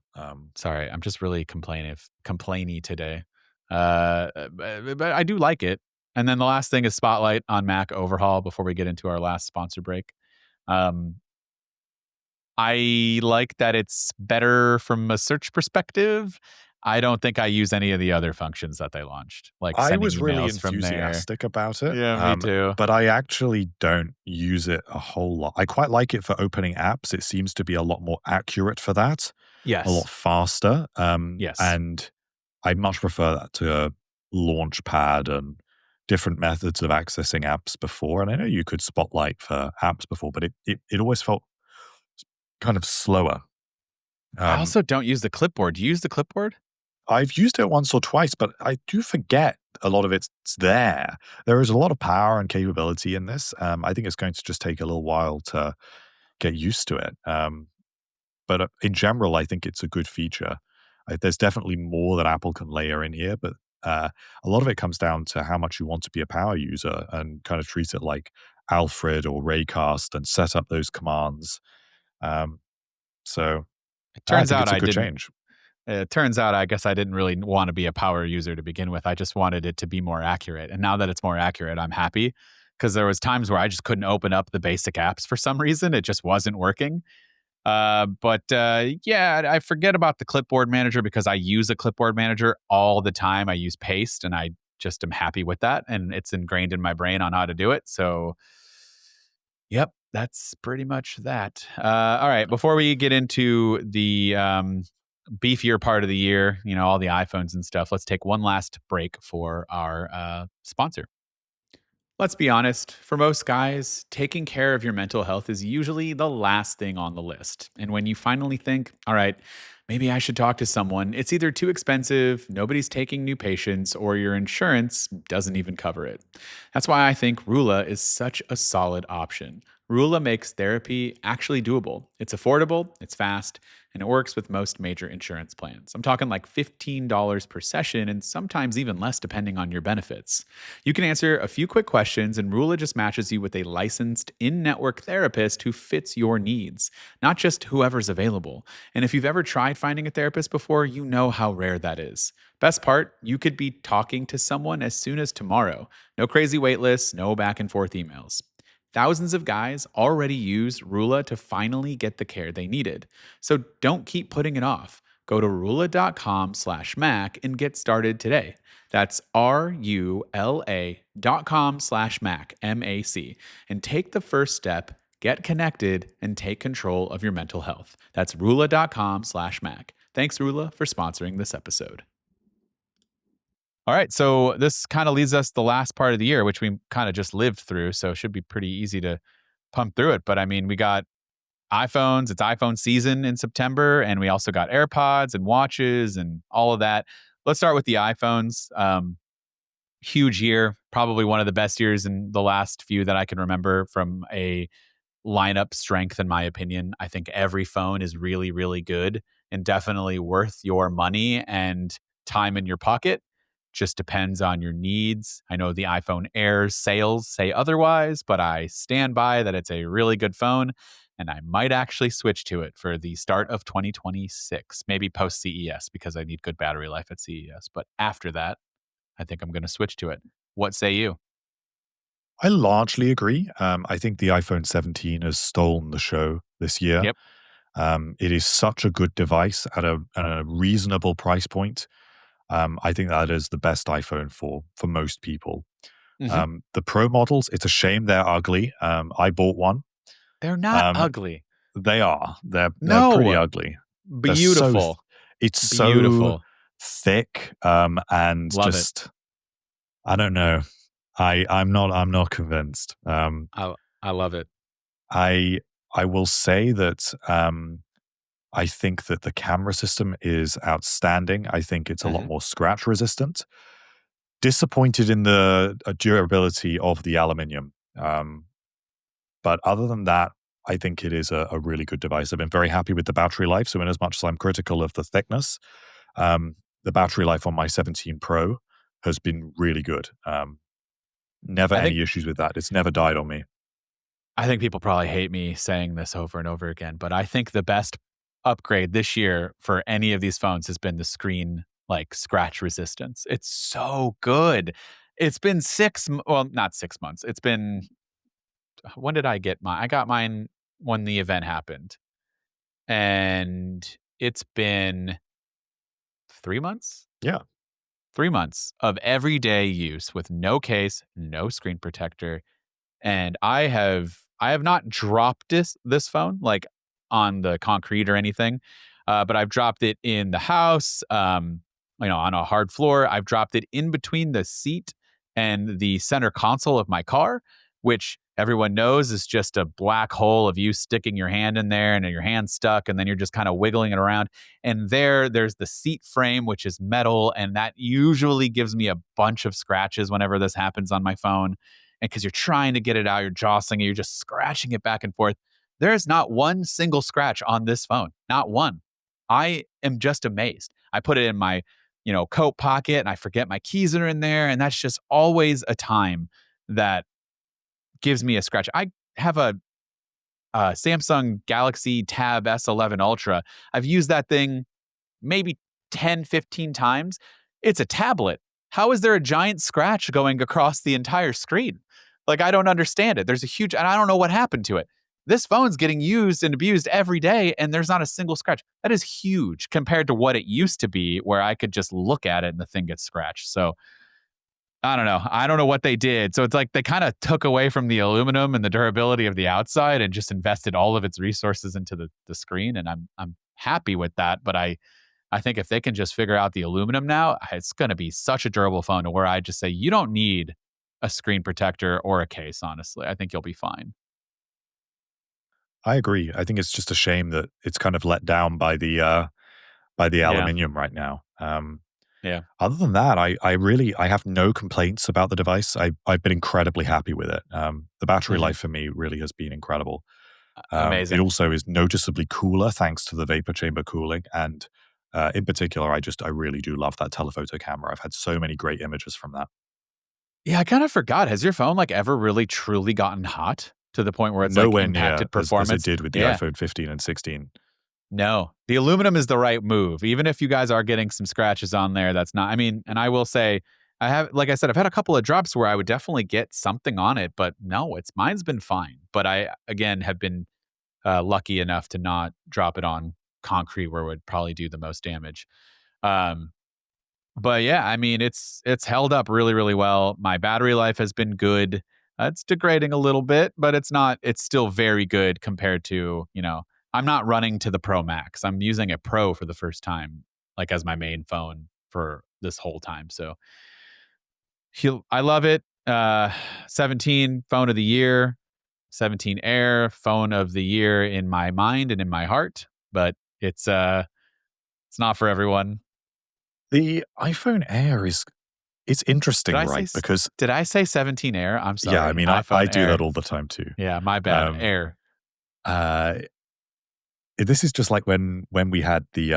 Sorry, I'm just really complainy today. But I do like it. And then the last thing is Spotlight on Mac overhaul before we get into our last sponsor break. Um, I like that it's better from a search perspective. I don't think I use any of the other functions that they launched, like I sending was really emails from there. enthusiastic about it. Yeah, me too. But I actually don't use it a whole lot. I quite like it for opening apps. It seems to be a lot more accurate for that, a lot Yes. faster. Yes. And I much prefer that to a Launchpad and different methods of accessing apps before. And I know you could Spotlight for apps before, but it always felt kind of slower. I Um, also don't use the clipboard. Do you use the clipboard? I've used it once or twice, but I do forget a lot of it's there. There is a lot of power and capability in this. I think it's going to just take a little while to get used to it. But in general, I think it's a good feature. There's definitely more that Apple can layer in here, but a lot of it comes down to how much you want to be a power user and kind of treat it like Alfred or Raycast and set up those commands. Um, so It I turns think out it's a I good didn't. change. It turns out I guess I didn't really want to be a power user to begin with. I just wanted it to be more accurate. And now that it's more accurate, I'm happy because there was times where I just couldn't open up the basic apps for some reason. It just wasn't working. Yeah, I forget about the clipboard manager because I use a clipboard manager all the time. I use Paste and I just am happy with that. And it's ingrained in my brain on how to do it. So, yep, that's pretty much that. All right. Before we get into the beefier part of the year, all the iPhones and stuff, let's take one last break for our sponsor. Let's be honest, for most guys, taking care of your mental health is usually the last thing on the list. And when you finally think, all right, maybe I should talk to someone, it's either too expensive, nobody's taking new patients, or your insurance doesn't even cover it. That's why I think Rula is such a solid option. Rula makes therapy actually doable. It's affordable, it's fast, and it works with most major insurance plans. I'm talking like $15 per session and sometimes even less depending on your benefits. You can answer a few quick questions, and Rula just matches you with a licensed in network therapist who fits your needs, not just whoever's available. And if you've ever tried finding a therapist before, you know how rare that is. Best part, you could be talking to someone as soon as tomorrow. No crazy wait lists, no back and forth emails. Thousands of guys already use Rula to finally get the care they needed. So don't keep putting it off. Go to rula.com/Mac and get started today. That's RULA.com/Mac, MAC, and take the first step, get connected, and take control of your mental health. That's rula.com/Mac. Thanks, Rula, for sponsoring this episode. All right. So this kind of leads us the last part of the year, which we kind of just lived through. So it should be pretty easy to pump through it. But I mean, we got iPhones, it's iPhone season in September, and we also got AirPods and watches and all of that. Let's start with the iPhones. Huge year, probably one of the best years in the last few that I can remember from a lineup strength, in my opinion. I think every phone is really, really good and definitely worth your money and time in your pocket. Just depends on your needs. I know the iPhone Air's sales say otherwise, but I stand by that it's a really good phone and I might actually switch to it for the start of 2026, maybe post CES because I need good battery life at CES. But after that, I think I'm going to switch to it. What say you? I largely agree. I think the iPhone 17 has stolen the show this year. Yep. It is such a good device at a reasonable price point. I think that is the best iPhone for most people. Hmm. The Pro models, it's a shame they're ugly. I bought one. They're not Um, ugly. they are. They're pretty No, ugly. They're beautiful. it's so Beautiful. thick, and Love it. just I don't know. I'm not convinced. I I love it. I I will say that I think that the camera system is outstanding. I think it's a lot Mhm. more scratch resistant. Disappointed in the durability of the aluminium. But other than that, I think it is a really good device. I've been very happy with the battery life. So, in as much as I'm critical of the thickness, the battery life on my 17 Pro has been really good. Never I think any issues with that. It's never died on me. I think people probably hate me saying this over and over again, but I think the best upgrade this year for any of these phones has been the screen, like, scratch resistance. It's so good. It's been well, not 6 months. It's been when did I get mine? I got mine when the event happened, and it's been 3 months? Yeah. 3 months of everyday use with no case, no screen protector, and I have not dropped this phone, like, on the concrete or anything, but I've dropped it in the house, on a hard floor. I've dropped it in between the seat and the center console of my car, which everyone knows is just a black hole of you sticking your hand in there and your hand stuck, and then you're just kind of wiggling it around. And there's the seat frame, which is metal, and that usually gives me a bunch of scratches whenever this happens on my phone. And because you're trying to get it out, you're jostling it, you're just scratching it back and forth. There is not one single scratch on this phone, not one. I am just amazed. I put it in my, coat pocket and I forget my keys are in there. And that's just always a time that gives me a scratch. I have a Samsung Galaxy Tab S11 Ultra. I've used that thing maybe 10, 15 times. It's a tablet. How is there a giant scratch going across the entire screen? Like, I don't understand it. There's a huge, and I don't know what happened to it. This phone's getting used and abused every day, and there's not a single scratch. That is huge compared to what it used to be, where I could just look at it and the thing gets scratched. So I don't know. I don't know what they did. So it's like they kind of took away from the aluminum and the durability of the outside and just invested all of its resources into the screen. And I'm happy with that. But I think if they can just figure out the aluminum now, it's going to be such a durable phone to where I just say you don't need a screen protector or a case, honestly. I think you'll be fine. I agree. I think it's just a shame that it's kind of let down by the Yeah. aluminium right now. Yeah. Other than that, I really I have no complaints about the device. I've been incredibly happy with it. The battery Hmm. life for me really has been incredible. It Amazing. also is noticeably cooler thanks to the vapor chamber cooling, and in particular, I really do love that telephoto camera. I've had so many great images from that. Yeah. I kind of forgot. Has your phone like ever really truly gotten hot to the point where it's like Nowhere near impacted as it performance? did with the Yeah. iPhone 15 and 16. No, the aluminum is the right move. Even if you guys are getting some scratches on there, that's not, I mean, and I will say, like I said, I've had a couple of drops where I would definitely get something on it, but no, mine's been fine. But I, again, have been lucky enough to not drop it on concrete where it would probably do the most damage. Um, but yeah, I mean, it's held up really, really well. My battery life has been good. It's degrading a little bit, but it's not. It's still very good compared to, I'm not running to the Pro Max. I'm using a Pro for the first time, like as my main phone for this whole time. So I love it. 17 phone of the year, 17 Air phone of the year in my mind and in my heart, but it's not for everyone. The iPhone Air it's Did interesting, I say right? Because did I say 17 Air? I'm yeah, I sorry. mean, I iPhone do that Air. all the time too. Yeah, my bad. Um, Air. uh, this is just like when we had the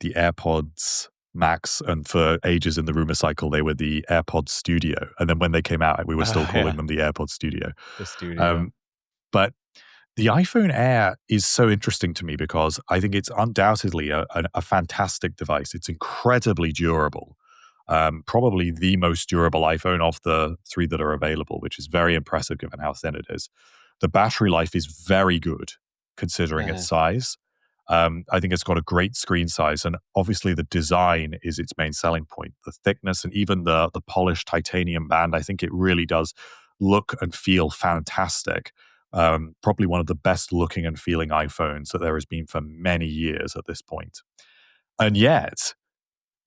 AirPods Max, and for ages in the rumor cycle they were the AirPods Studio, and then when they came out, we were still calling Yeah, them the AirPods Studio. the studio. Um, but the iPhone Air is so interesting to me because I think it's undoubtedly a fantastic device. It's incredibly durable. Probably the most durable iPhone of the three that are available, which is very impressive given how thin it is. The battery life is very good considering its Uh-huh. size. I think it's got a great screen size, and obviously the design is its main selling point. The thickness and even the polished titanium band, I think it really does look and feel fantastic. Probably one of the best looking and feeling iPhones that there has been for many years at this point. And yet,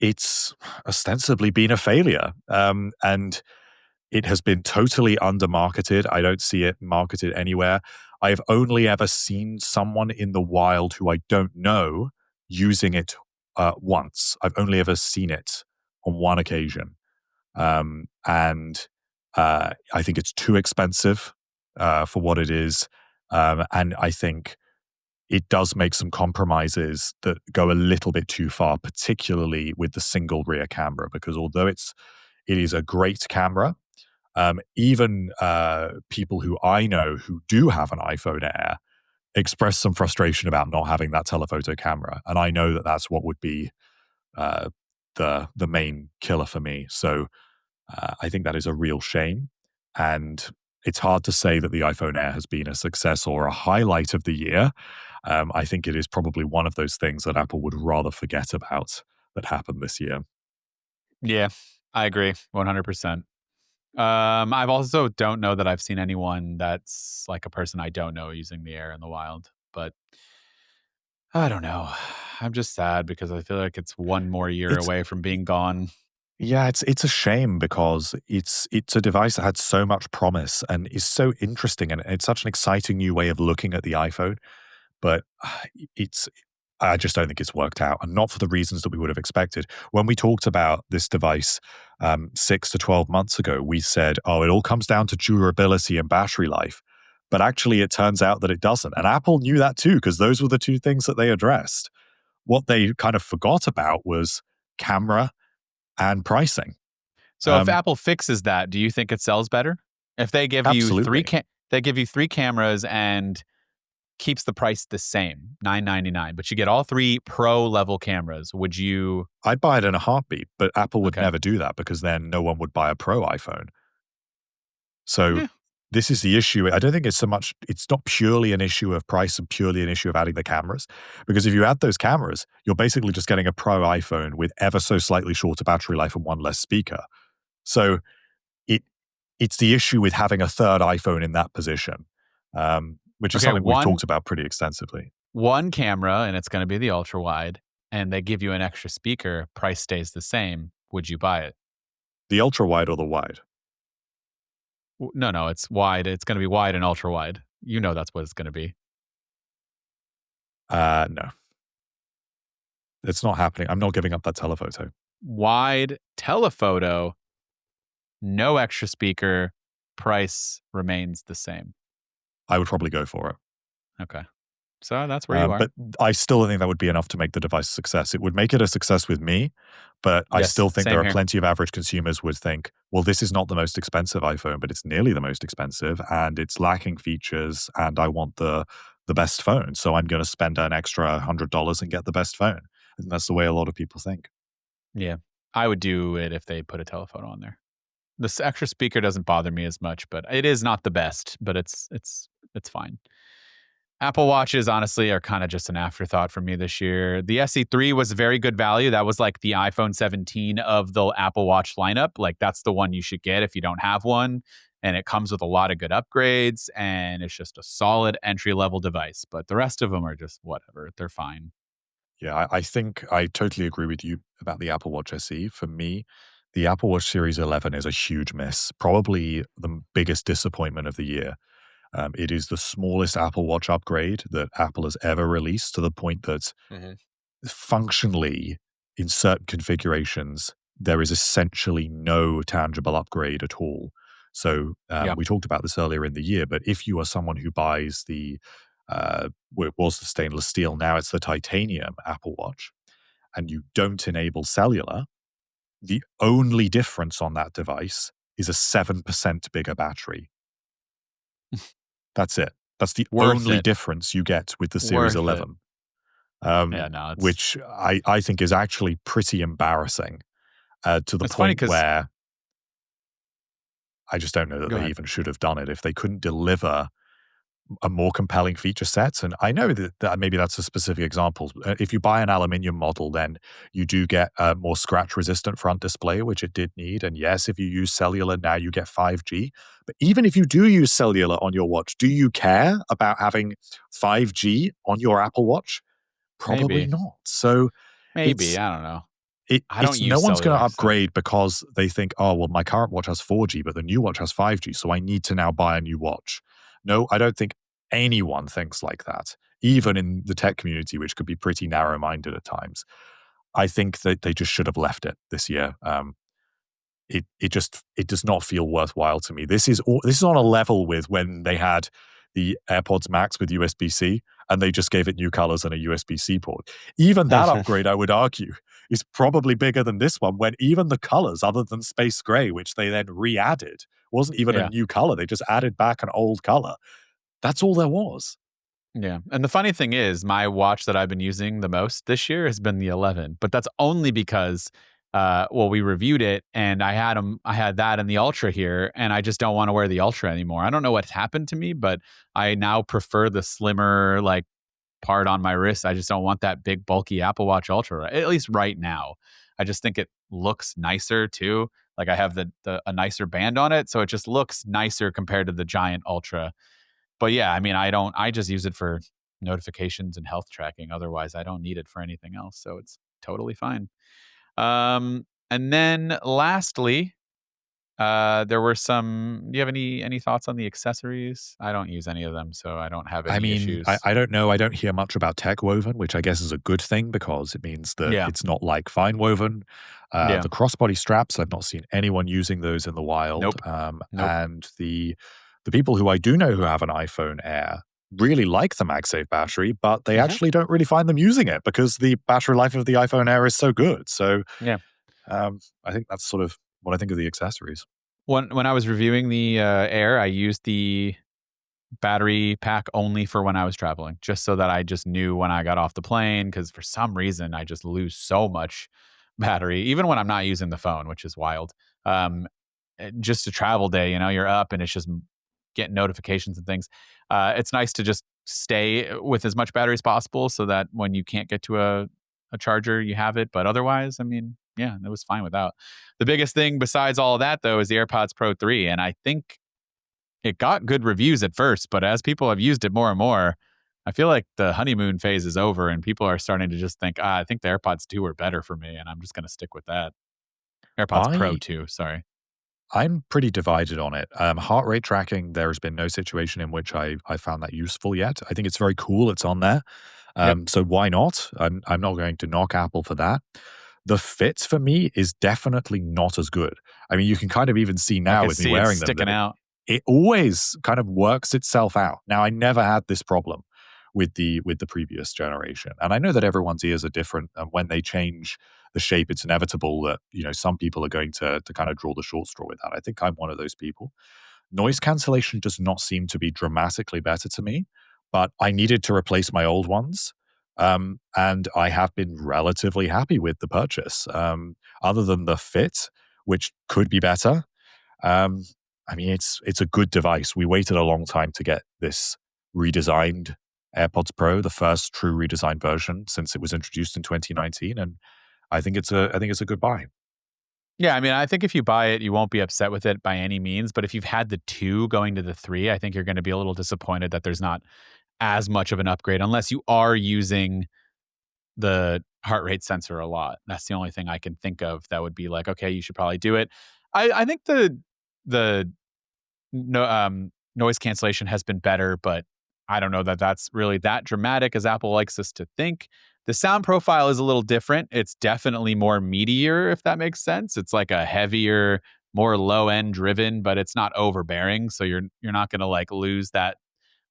it's ostensibly been a failure. And it has been totally undermarketed. I don't see it marketed anywhere. I've only ever seen someone in the wild who I don't know using it once. I've only ever seen it on one occasion. And I think it's too expensive for what it is. And I think it does make some compromises that go a little bit too far, particularly with the single rear camera, because although it is a great camera, even people who I know who do have an iPhone Air express some frustration about not having that telephoto camera, and I know that that's what would be uh, the main killer for me. So I think that is a real shame. And it's hard to say that the iPhone Air has been a success or a highlight of the year. I think it is probably one of those things that Apple would rather forget about that happened this year. Yeah, I agree 100%. I've also don't know that I've seen anyone that's like a person I don't know using the Air in the wild, but I don't know. I'm just sad because I feel like it's one more year It's away from being gone. Yeah, it's a shame because it's a device that had so much promise and is so interesting, and it's such an exciting new way of looking at the iPhone. But it's I just don't think it's worked out, and not for the reasons that we would have expected. When we talked about this device 6 to 12 months ago, we said, "Oh, it all comes down to durability and battery life." But actually, it turns out that it doesn't, and Apple knew that too because those were the two things that they addressed. What they kind of forgot about was camera and pricing. So if Um, Apple fixes that, do you think it sells better? If they give you Absolutely. they give you 3 cameras and keeps the price the same, 999, but you get all 3 pro level cameras, would you? I'd buy it in a heartbeat, but Apple would Okay. never do that because then no one would buy a Pro iPhone. So Yeah. this is the issue. I don't think it's not purely an issue of price and purely an issue of adding the cameras. Because if you add those cameras, you're basically just getting a Pro iPhone with ever so slightly shorter battery life and one less speaker. So it it's the issue with having a third iPhone in that position, which is Okay, something we've one talked about pretty extensively. one camera and it's gonna be the ultra wide, and they give you an extra speaker, price stays the same, would you buy it? The ultra wide or the wide? No, no, it's wide. It's gonna be wide and ultra wide. You know that's what it's gonna be. No, it's not happening. I'm not giving up that telephoto. Wide telephoto, no extra speaker, price remains the same. I would probably go for it. Okay. So that's where you are. But I still don't think that would be enough to make the device a success. It would make it a success with me, but I Yes, still think there same are here. plenty of average consumers would think, well, this is not the most expensive iPhone, but it's nearly the most expensive and it's lacking features and I want the best phone. So I'm going to spend an extra $100 and get the best phone. And that's the way a lot of people think. Yeah. I would do it if they put a telephoto on there. This extra speaker doesn't bother me as much, but it is not the best, but it's fine. Apple Watches honestly are kind of just an afterthought for me this year. The SE3 was very good value. That was like the iPhone 17 of the Apple Watch lineup. Like that's the one you should get if you don't have one. And it comes with a lot of good upgrades and it's just a solid entry level device. But the rest of them are just whatever. They're fine. Yeah, I think I totally agree with you about the Apple Watch SE. For me, The Apple Watch Series 11 is a huge miss, probably the biggest disappointment of the year. It is the smallest Apple Watch upgrade that Apple has ever released, to the point that Mhm. functionally, in certain configurations, there is essentially no tangible upgrade at all. So Yeah. we talked about this earlier in the year, but if you are someone who buys well, it was the stainless steel, now it's the titanium Apple Watch, and you don't enable cellular, the only difference on that device is a 7% bigger battery. That's it. That's the Worth only it. difference you get with the Series Worth it. 11, Yeah, no, which I think is actually pretty embarrassing, to the it's funny point because where I just don't know that go they ahead. even should have done it if they couldn't deliver a more compelling feature set. And I know that maybe that's a specific example. If you buy an aluminium model, then you do get a more scratch resistant front display, which it did need. And yes, if you use cellular, now you get 5G. But even if you do use cellular on your watch, do you care about having 5G on your Apple Watch? Probably Maybe. not. So Maybe. it's I don't know. I don't it's no use one's going to cellular, so upgrade because they think, oh, well, my current watch has 4G, but the new watch has 5G, so I need to now buy a new watch. No, I don't think anyone thinks like that, even in the tech community, which could be pretty narrow minded at times. I think that they just should have left it this year. It does not feel worthwhile to me. This is on a level with when they had the AirPods Max with USB-C and they just gave it new colors and a USB-C port. Even that upgrade, I would argue, is probably bigger than this one, when even the colors, other than space gray, which they then re-added, wasn't even a yeah. new color. They just added back an old color. That's all there was. Yeah. And the funny thing is, my watch that I've been using the most this year has been the 11, but that's only because well, we reviewed it and I had that and the Ultra here, and I just don't want to wear the Ultra anymore. I don't know what's happened to me, but I now prefer the slimmer like part on my wrist. I just don't want that big bulky Apple Watch Ultra, at least right now. I just think it looks nicer too. Like I have a nicer band on it, so it just looks nicer compared to the giant Ultra. But yeah, I mean, I just use it for notifications and health tracking. Otherwise, I don't need it for anything else. So it's totally fine. And then lastly, there were some. Do you have any thoughts on the accessories? I don't use any of them, so I don't have I any mean, issues. I don't know. I don't hear much about tech woven, which I guess is a good thing because it means that Yeah, it's not like fine woven. yeah. The crossbody straps, I've not seen anyone using those in the wild. Nope, nope. And the people who I do know who have an iPhone Air really like the MagSafe battery, but they Hmm. actually don't really find them using it because the battery life of the iPhone Air is so good. So Yeah. I think that's sort of what I think of the accessories. When I was reviewing the Air, I used the battery pack only for when I was traveling, just so that I just knew when I got off the plane. Because for some reason, I just lose so much battery, even when I'm not using the phone, which is wild. Um, just a travel day, you're up and it's just getting notifications and things. It's nice to just stay with as much battery as possible so that when you can't get to a charger, you have it. But otherwise, I mean, yeah, it was fine without. The biggest thing besides all of that, though, is the AirPods Pro 3. And I think it got good reviews at first, but as people have used it more and more, I feel like the honeymoon phase is over and people are starting to just think, I think the AirPods 2 are better for me. And I'm just going to stick with that. AirPods Pro I 2, sorry. I'm pretty divided on it. Heart rate tracking, there has been no situation in which I found that useful yet. I think it's very cool it's on there. Yep. So why not? I'm not going to knock Apple for that. The fit for me is definitely not as good. I mean, you can kind of even see I now can with me see it's wearing them that sticking out. it always kind of works itself out. Now, I never had this problem with the previous generation, and I know that everyone's ears are different, and when they change the shape, it's inevitable that some people are going to kind of draw the short straw with that. I think I'm one of those people. Noise cancellation does not seem to be dramatically better to me, but I needed to replace my old ones. And I have been relatively happy with the purchase. Other than the fit, which could be better, um, I mean, it's a good device. We waited a long time to get this redesigned AirPods Pro, the first true redesigned version since it was introduced in 2019, and I think it's a good buy. Yeah, I mean, I think if you buy it, you won't be upset with it by any means. But if you've had the 2 going to the 3, I think you're going to be a little disappointed that there's not as much of an upgrade unless you are using the heart rate sensor a lot. That's the only thing I can think of that would be like, okay, you should probably do it. I think the no, noise cancellation has been better, but I don't know that that's really that dramatic as Apple likes us to think. The sound profile is a little different. It's definitely more meatier, if that makes sense. It's like a heavier, more low end driven, but it's not overbearing. So you're not going to like lose that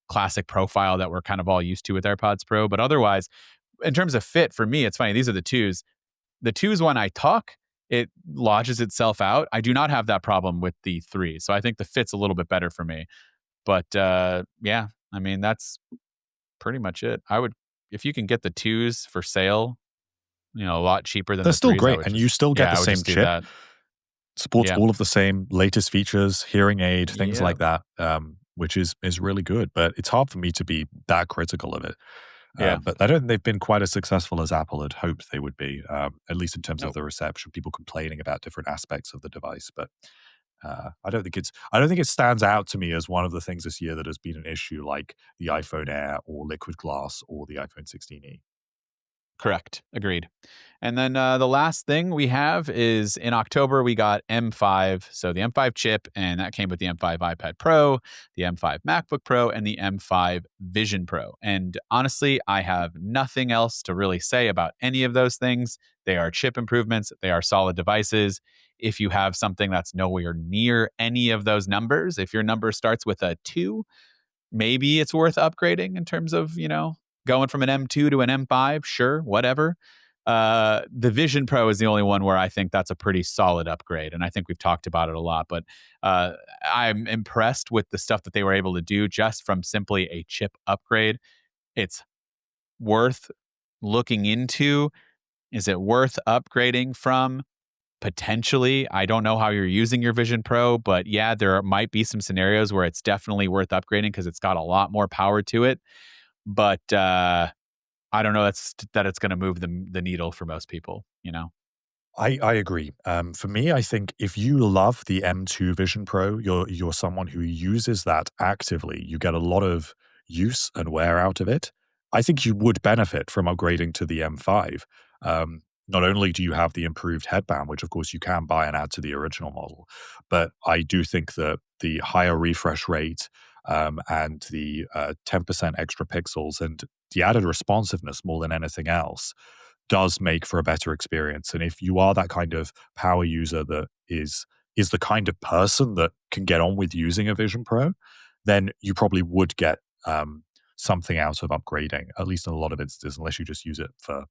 classic profile that we're kind of all used to with AirPods Pro. But otherwise, in terms of fit, for me, it's funny. These are the twos. The twos, when I talk, it lodges itself out. I do not have that problem with the three. So I think the fit's a little bit better for me. But yeah, I mean, that's pretty much it. I would, if you can get the twos for sale, a lot cheaper than They're the still threes, great, and you still get yeah, the I would same just do chip. that. Supports Yeah. all of the same latest features, hearing aid, things Yeah. like that, which is really good. But it's hard for me to be that critical of it. Yeah. But I don't think they've been quite as successful as Apple had hoped they would be, at least in terms of Nope. the reception, people complaining about different aspects of the device. But I don't think it stands out to me as one of the things this year that has been an issue, like the iPhone Air or Liquid Glass or the iPhone 16e. Correct. Agreed. And then the last thing we have is in October, we got M5. So the M5 chip, and that came with the M5 iPad Pro, the M5 MacBook Pro, and the M5 Vision Pro. And honestly, I have nothing else to really say about any of those things. They are chip improvements, they are solid devices. If you have something that's nowhere near any of those numbers, if your number starts with a 2, maybe it's worth upgrading in terms of, going from an M2 to an M5. Sure, whatever. The Vision Pro is the only one where I think that's a pretty solid upgrade. And I think we've talked about it a lot, but I'm impressed with the stuff that they were able to do just from simply a chip upgrade. It's worth looking into. Is it worth upgrading from? Potentially. I don't know how you're using your Vision Pro, but yeah, there might be some scenarios where it's definitely worth upgrading because it's got a lot more power to it. But I don't know that it's going to move the needle for most people. I agree. For me, I think if you love the M2 Vision Pro, you're someone who uses that actively. You get a lot of use and wear out of it. I think you would benefit from upgrading to the M5. Not only do you have the improved headband, which of course you can buy and add to the original model, but I do think that the higher refresh rate and the 10% extra pixels and the added responsiveness more than anything else does make for a better experience. And if you are that kind of power user that is the kind of person that can get on with using a Vision Pro, then you probably would get something out of upgrading, at least in a lot of instances, unless you just use it for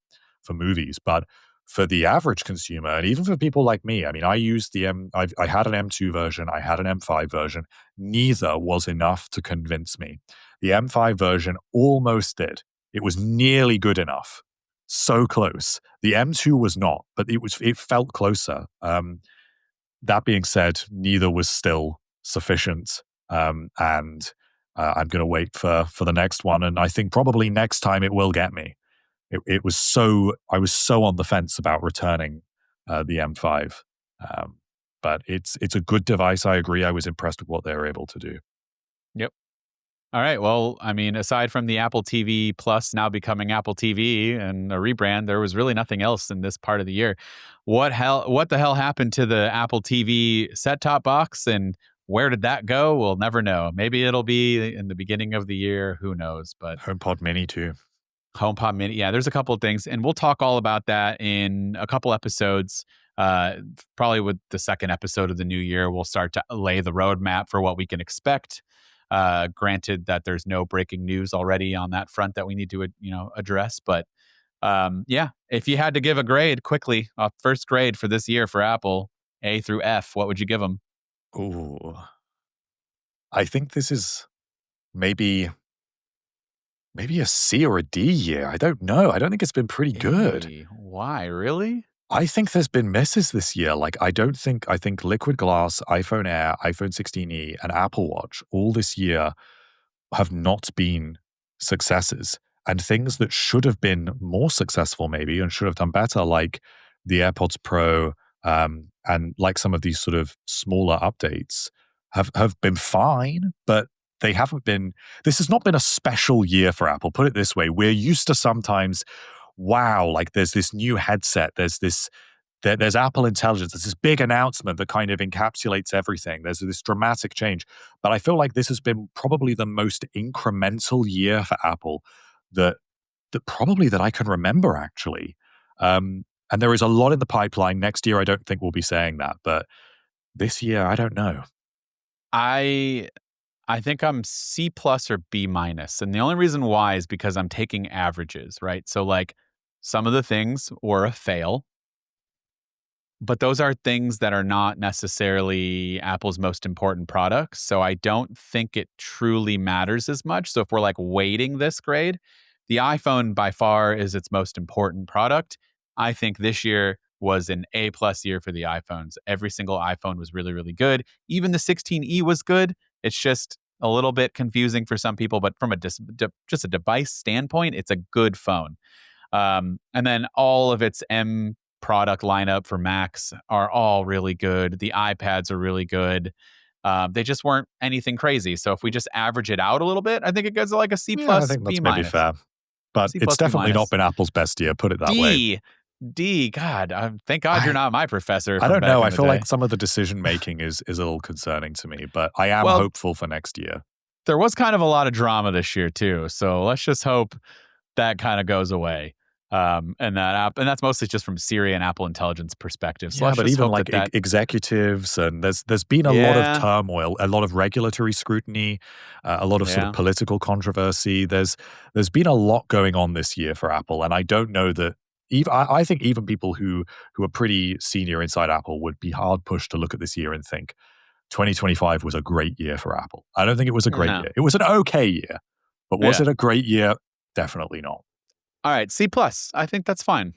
movies. But for the average consumer, and even for people like me, I mean, I used I had an M2 version, I had an M5 version. Neither was enough to convince me. The M5 version almost did. It was nearly good enough. So close. The M2 was not, but it felt closer. That being said, neither was still sufficient. And I'm going to wait for the next one. And I think probably next time it will get me. I was so on the fence about returning the M5. But it's a good device. I agree. I was impressed with what they were able to do. Yep. All right. Well, I mean, aside from the Apple TV Plus now becoming Apple TV and a rebrand, there was really nothing else in this part of the year. What the hell happened to the Apple TV set-top box, and where did that go? We'll never know. Maybe it'll be in the beginning of the year. Who knows? But HomePod Mini too. HomePod Mini. Yeah, there's a couple of things, and we'll talk all about that in a couple episodes. Probably with the second episode of the new year, we'll start to lay the roadmap for what we can expect. Granted that there's no breaking news already on that front that we need to address, but yeah, if you had to give a grade quickly, a first grade for this year for Apple, A through F, what would you give them? Ooh, I think this is maybe a C or a D year. I don't know. I don't think it's been pretty good. Hey, why? Really? I think there's been misses this year. Like, I think Liquid Glass, iPhone Air, iPhone 16e, and Apple Watch all this year have not been successes. And things that should have been more successful, maybe, and should have done better, like the AirPods Pro, and like some of these sort of smaller updates, have been fine, but they haven't been. This has not been a special year for Apple. Put it this way: we're used to sometimes wow, like there's this new headset, there's Apple Intelligence, there's this big announcement that kind of encapsulates everything. There's this dramatic change. But I feel like this has been probably the most incremental year for Apple that that I can remember, actually. And there is a lot in the pipeline. Next year, I don't think we'll be saying that, but this year, I don't know. I I think I'm C plus or B minus. And the only reason why is because I'm taking averages, right? So like some of the things were a fail, but those are things that are not necessarily Apple's most important products. So I don't think it truly matters as much. So if we're like weighting this grade, the iPhone by far is its most important product. I think this year was an A plus year for the iPhones. Every single iPhone was really, really good. Even the 16E was good. It's just a little bit confusing for some people, but from a just a device standpoint, it's a good phone. And then all of its M product lineup for Macs are all really good. The iPads are really good. They just weren't anything crazy. So if we just average it out a little bit, I think it goes to like a C Yeah, I plus, think B that's maybe minus, fair. But C it's plus, B definitely not minus, been Apple's best year, put it that way. D, D. God, thank God you're I not my professor I from don't back know. in I the feel like day. some of the decision making is a little concerning to me, but I am Well, hopeful for next year. there was kind of a lot of drama this year too. So let's just hope that kind of goes away. And that's mostly just from Siri and Apple Intelligence perspective. So Yeah, let's but just even hope like that executives, and there's been a lot of yeah, turmoil, a lot of regulatory scrutiny, a lot of sort of yeah. political controversy. There's been a lot going on this year for Apple, and I don't know that. I think even people who are pretty senior inside Apple would be hard pushed to look at this year and think 2025 was a great year for Apple. I don't think it was a great No. year. It was an okay year, but was Yeah. it a great year? Definitely not. All right. C plus. I think that's fine.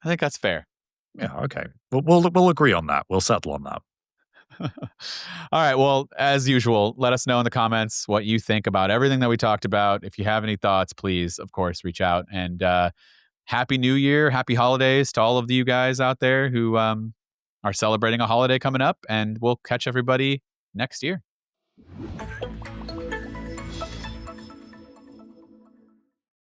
I think that's fair. Yeah, okay. We'll agree on that. We'll settle on that. All right. Well, as usual, let us know in the comments what you think about everything that we talked about. If you have any thoughts, please, of course, reach out. And happy New Year, happy holidays to all of you guys out there who are celebrating a holiday coming up. And we'll catch everybody next year.